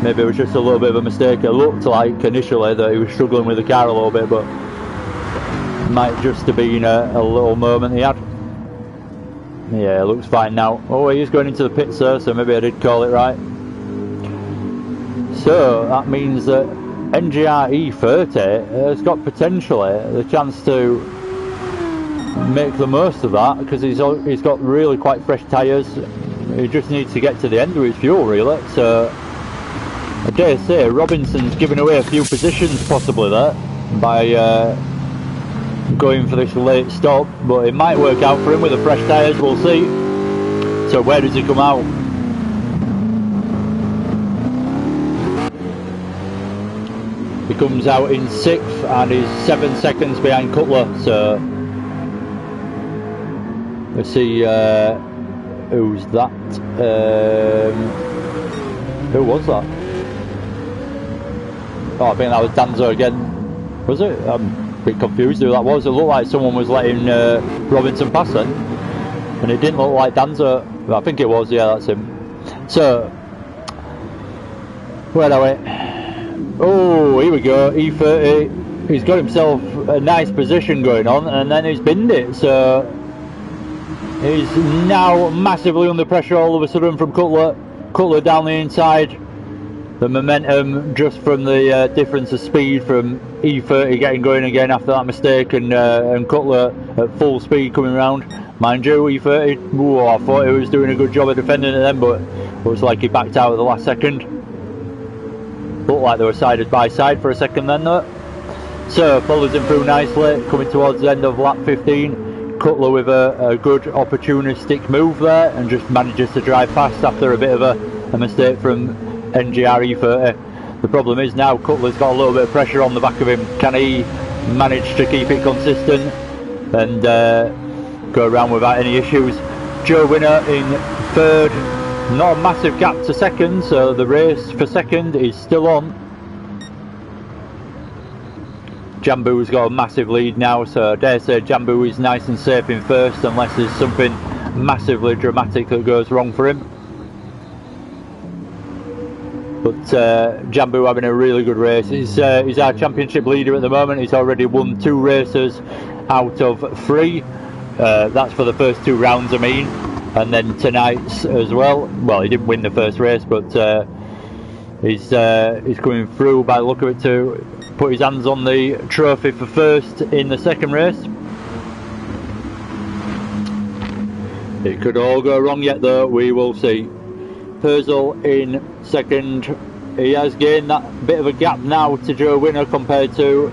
maybe it was just a little bit of a mistake. It looked like initially that he was struggling with the car a little bit, but it might just have been a little moment he had. Yeah, it looks fine now. Oh, he is going into the pits there, so maybe I did call it right. So that means that NGR E30 has got potentially the chance to make the most of that, because he's got really quite fresh tyres. He just needs to get to the end with his fuel, really. So I dare say Robinson's giving away a few positions possibly there by going for this late stop, but it might work out for him with the fresh tyres. We'll see. So where does he come out? He comes out in 6th and is 7 seconds behind Cutler. So let's see who's that. Who was that? Oh, I think that was Danzo again. Was it? I'm a bit confused who that was. It looked like someone was letting Robinson pass then, and it didn't look like Danzo. I think it was. Yeah, that's him. So where are we? Oh, here we go. E30. He's got himself a nice position going on, and then he's binned it. So he's now massively under pressure all of a sudden from Cutler. Cutler down the inside. The momentum just from the difference of speed from E30 getting going again after that mistake, and Cutler at full speed coming round. Mind you, E30, ooh, I thought he was doing a good job of defending it then, but it looks like he backed out at the last second. Looked like they were side by side for a second then though. So follows him through nicely, coming towards the end of lap 15. Cutler with a good opportunistic move there, and just manages to drive past after a bit of a mistake from NGR E30. The problem is now Cutler's got a little bit of pressure on the back of him. Can he manage to keep it consistent and go around without any issues? Joe Winner in 3rd, not a massive gap to 2nd, so the race for 2nd is still on. Jambu's got a massive lead now, so I dare say Jambu is nice and safe in 1st, unless there's something massively dramatic that goes wrong for him. But Jambu having a really good race. He's our championship leader at the moment. He's already won 2 races out of 3. That's for the first 2 rounds, I mean, and then tonight's as well. Well, he didn't win the first race, but he's coming through by the look of it to put his hands on the trophy for 1st in the 2nd race. It could all go wrong yet though, we will see. Purcell in 2nd. He has gained that bit of a gap now to Joe Winner compared to,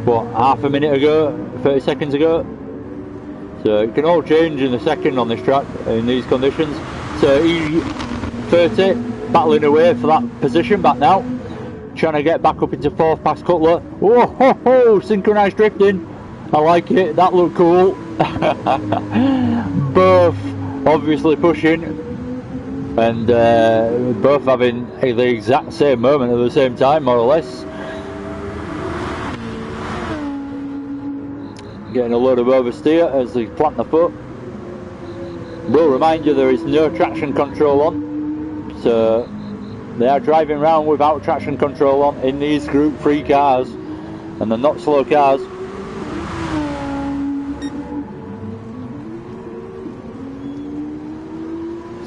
what, half a minute ago, 30 seconds ago. So it can all change in the 2nd on this track in these conditions. So E30 battling away for that position back now, trying to get back up into 4th past Cutler. Oh ho ho, synchronised drifting, I like it, that looked cool. Both obviously pushing and both having the exact same moment at the same time, more or less. Getting a load of oversteer as they plant the foot. Will remind you there is no traction control on, so they are driving around without traction control on in these Group 3 cars, and they're not slow cars.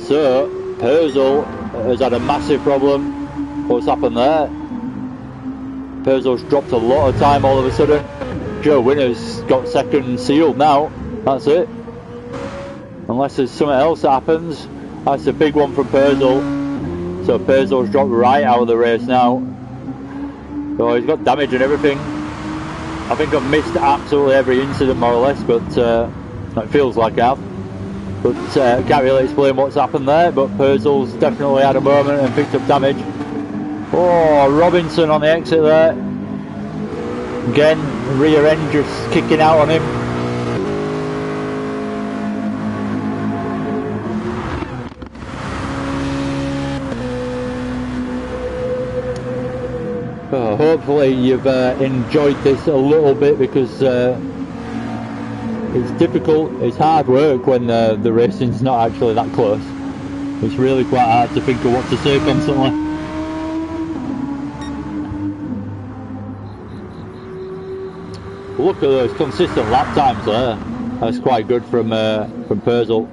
So Purcell has had a massive problem. What's happened there? Purcell's dropped a lot of time all of a sudden. Joe Winner's got second sealed now. That's it. Unless there's something else that happens. That's a big one from Purcell. So Purcell's dropped right out of the race now. So he's got damage and everything. I think I've missed absolutely every incident more or less, but it feels like I have. But can't really explain what's happened there, but Purcell's definitely had a moment and picked up damage. Oh, Robinson on the exit there. Again, rear end just kicking out on him. Oh, hopefully you've enjoyed this a little bit, because it's difficult, it's hard work when the racing's not actually that close. It's really quite hard to think of what to say constantly. Look at those consistent lap times there. That's quite good from Purcell.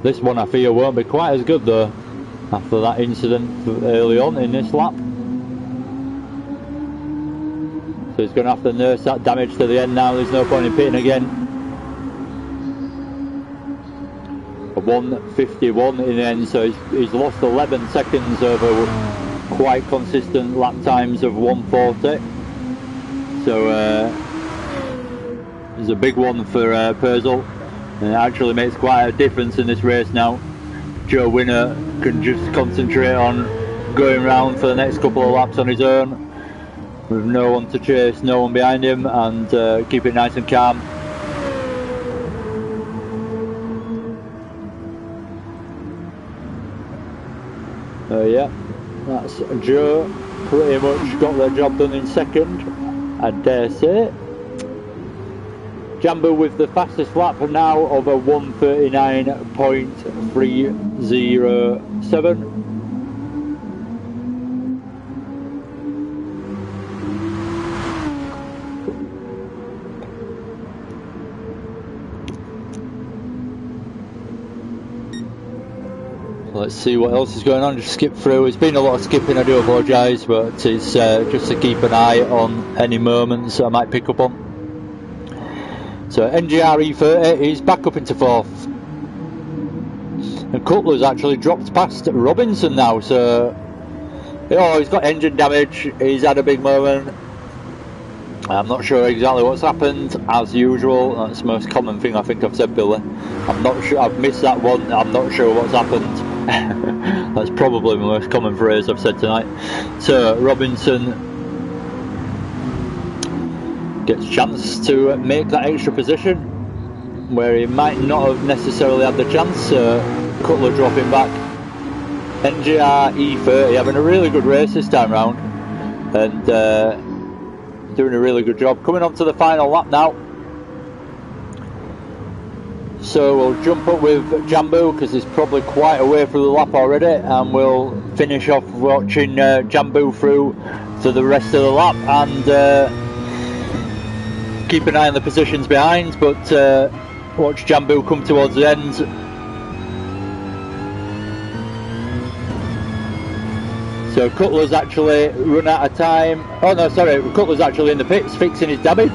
This one I fear won't be quite as good though, after that incident early on in this lap. So he's going to have to nurse that damage to the end now. There's no point in pitting again. A 1:51 in the end, so he's lost 11 seconds over quite consistent lap times of 1:40. So it's a big one for Purcell, and it actually makes quite a difference in this race now. Joe Winner can just concentrate on going round for the next couple of laps on his own, with no one to chase, no one behind him, and keep it nice and calm. Yeah, that's Joe pretty much got their job done in second, I dare say. Jambu with the fastest lap now of a 1:39.307. Let's see what else is going on. Just skip through. It's been a lot of skipping, I do apologise, but it's just to keep an eye on any moments I might pick up on. So NGR E30 is back up into fourth, and Cutler's actually dropped past Robinson now. So he's got engine damage. He's had a big moment. I'm not sure exactly what's happened, as usual. That's the most common thing I think I've said, Billy. I'm not sure, I've missed that one. I'm not sure what's happened. That's probably the most common phrase I've said tonight. So Robinson gets a chance to make that extra position where he might not have necessarily had the chance. Cutler dropping back. NGR E30 having a really good race this time round, and doing a really good job. Coming on to the final lap now. So we'll jump up with Jambu, because he's probably quite a way through the lap already, and we'll finish off watching Jambu through to the rest of the lap, and keep an eye on the positions behind, but watch Jambu come towards the end. So Cutler's actually run out of time. Oh no, sorry, Cutler's actually in the pits fixing his damage.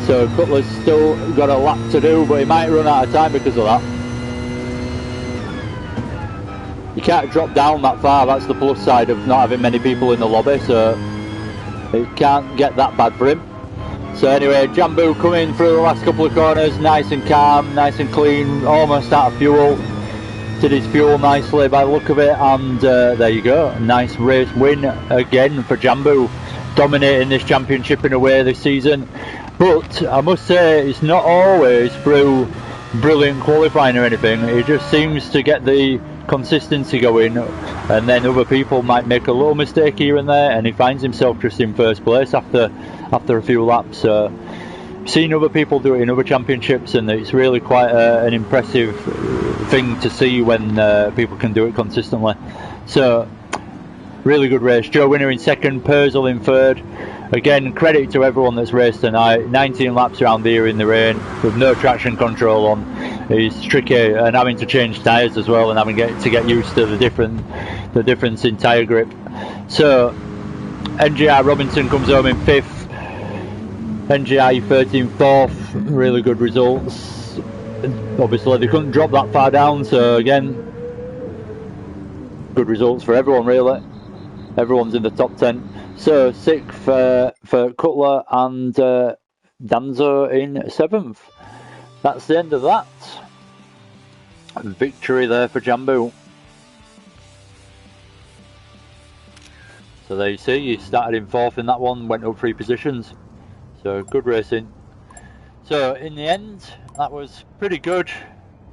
So Cutler's still got a lap to do, but he might run out of time because of that. You can't drop down that far, that's the plus side of not having many people in the lobby, so it can't get that bad for him. So anyway, Jambu coming through the last couple of corners, nice and calm, nice and clean, almost out of fuel. collected his fuel nicely by the look of it, and there you go, nice race win again for Jambu, dominating this championship in a way this season. But I must say, it's not always through brilliant qualifying or anything. He just seems to get the consistency going, and then other people might make a little mistake here and there, and he finds himself just in first place after a few laps. So seen other people do it in other championships, and it's really quite an impressive thing to see when people can do it consistently. So really good race. Joe Winner in second, Purcell in third. Again, credit to everyone that's raced tonight. 19 laps around here in the rain with no traction control on. It's tricky, and having to change tyres as well, and having to get used to the difference in tyre grip. So NGR Robinson comes home in 5th, NGR 13 4th. Really good results. Obviously they couldn't drop that far down, so again, good results for everyone really. Everyone's in the top 10. So 6th for Cutler, and Danzo in 7th. That's the end of that. Victory there for Jambu. So there you see, he started in 4th in that one, went up 3 positions. So good racing. So in the end, that was pretty good.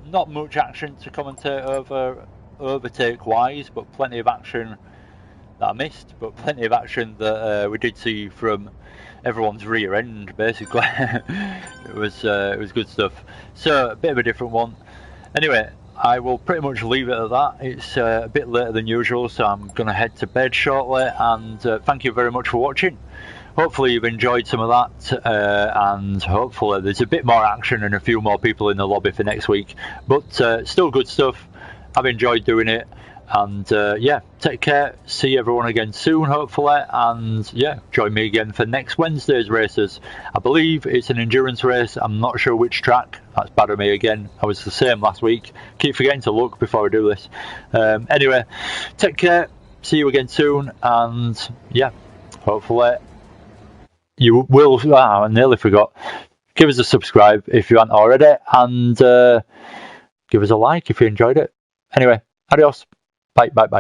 Not much action to commentate over overtake wise, but plenty of action that I missed, but plenty of action that we did see from everyone's rear end basically. it was good stuff. So a bit of a different one. Anyway, I will pretty much leave it at that. It's a bit later than usual, so I'm going to head to bed shortly, and thank you very much for watching. Hopefully you've enjoyed some of that, and hopefully there's a bit more action and a few more people in the lobby for next week, but still good stuff. I've enjoyed doing it, and yeah, take care, see everyone again soon hopefully, and yeah, join me again for next Wednesday's races. I believe it's an endurance race, I'm not sure which track. That's bad of me again, I was the same last week, keep forgetting to look before I do this. Anyway, take care, see you again soon, and yeah, hopefully you will, I nearly forgot, give us a subscribe if you haven't already, and give us a like if you enjoyed it. Anyway, adios, bye.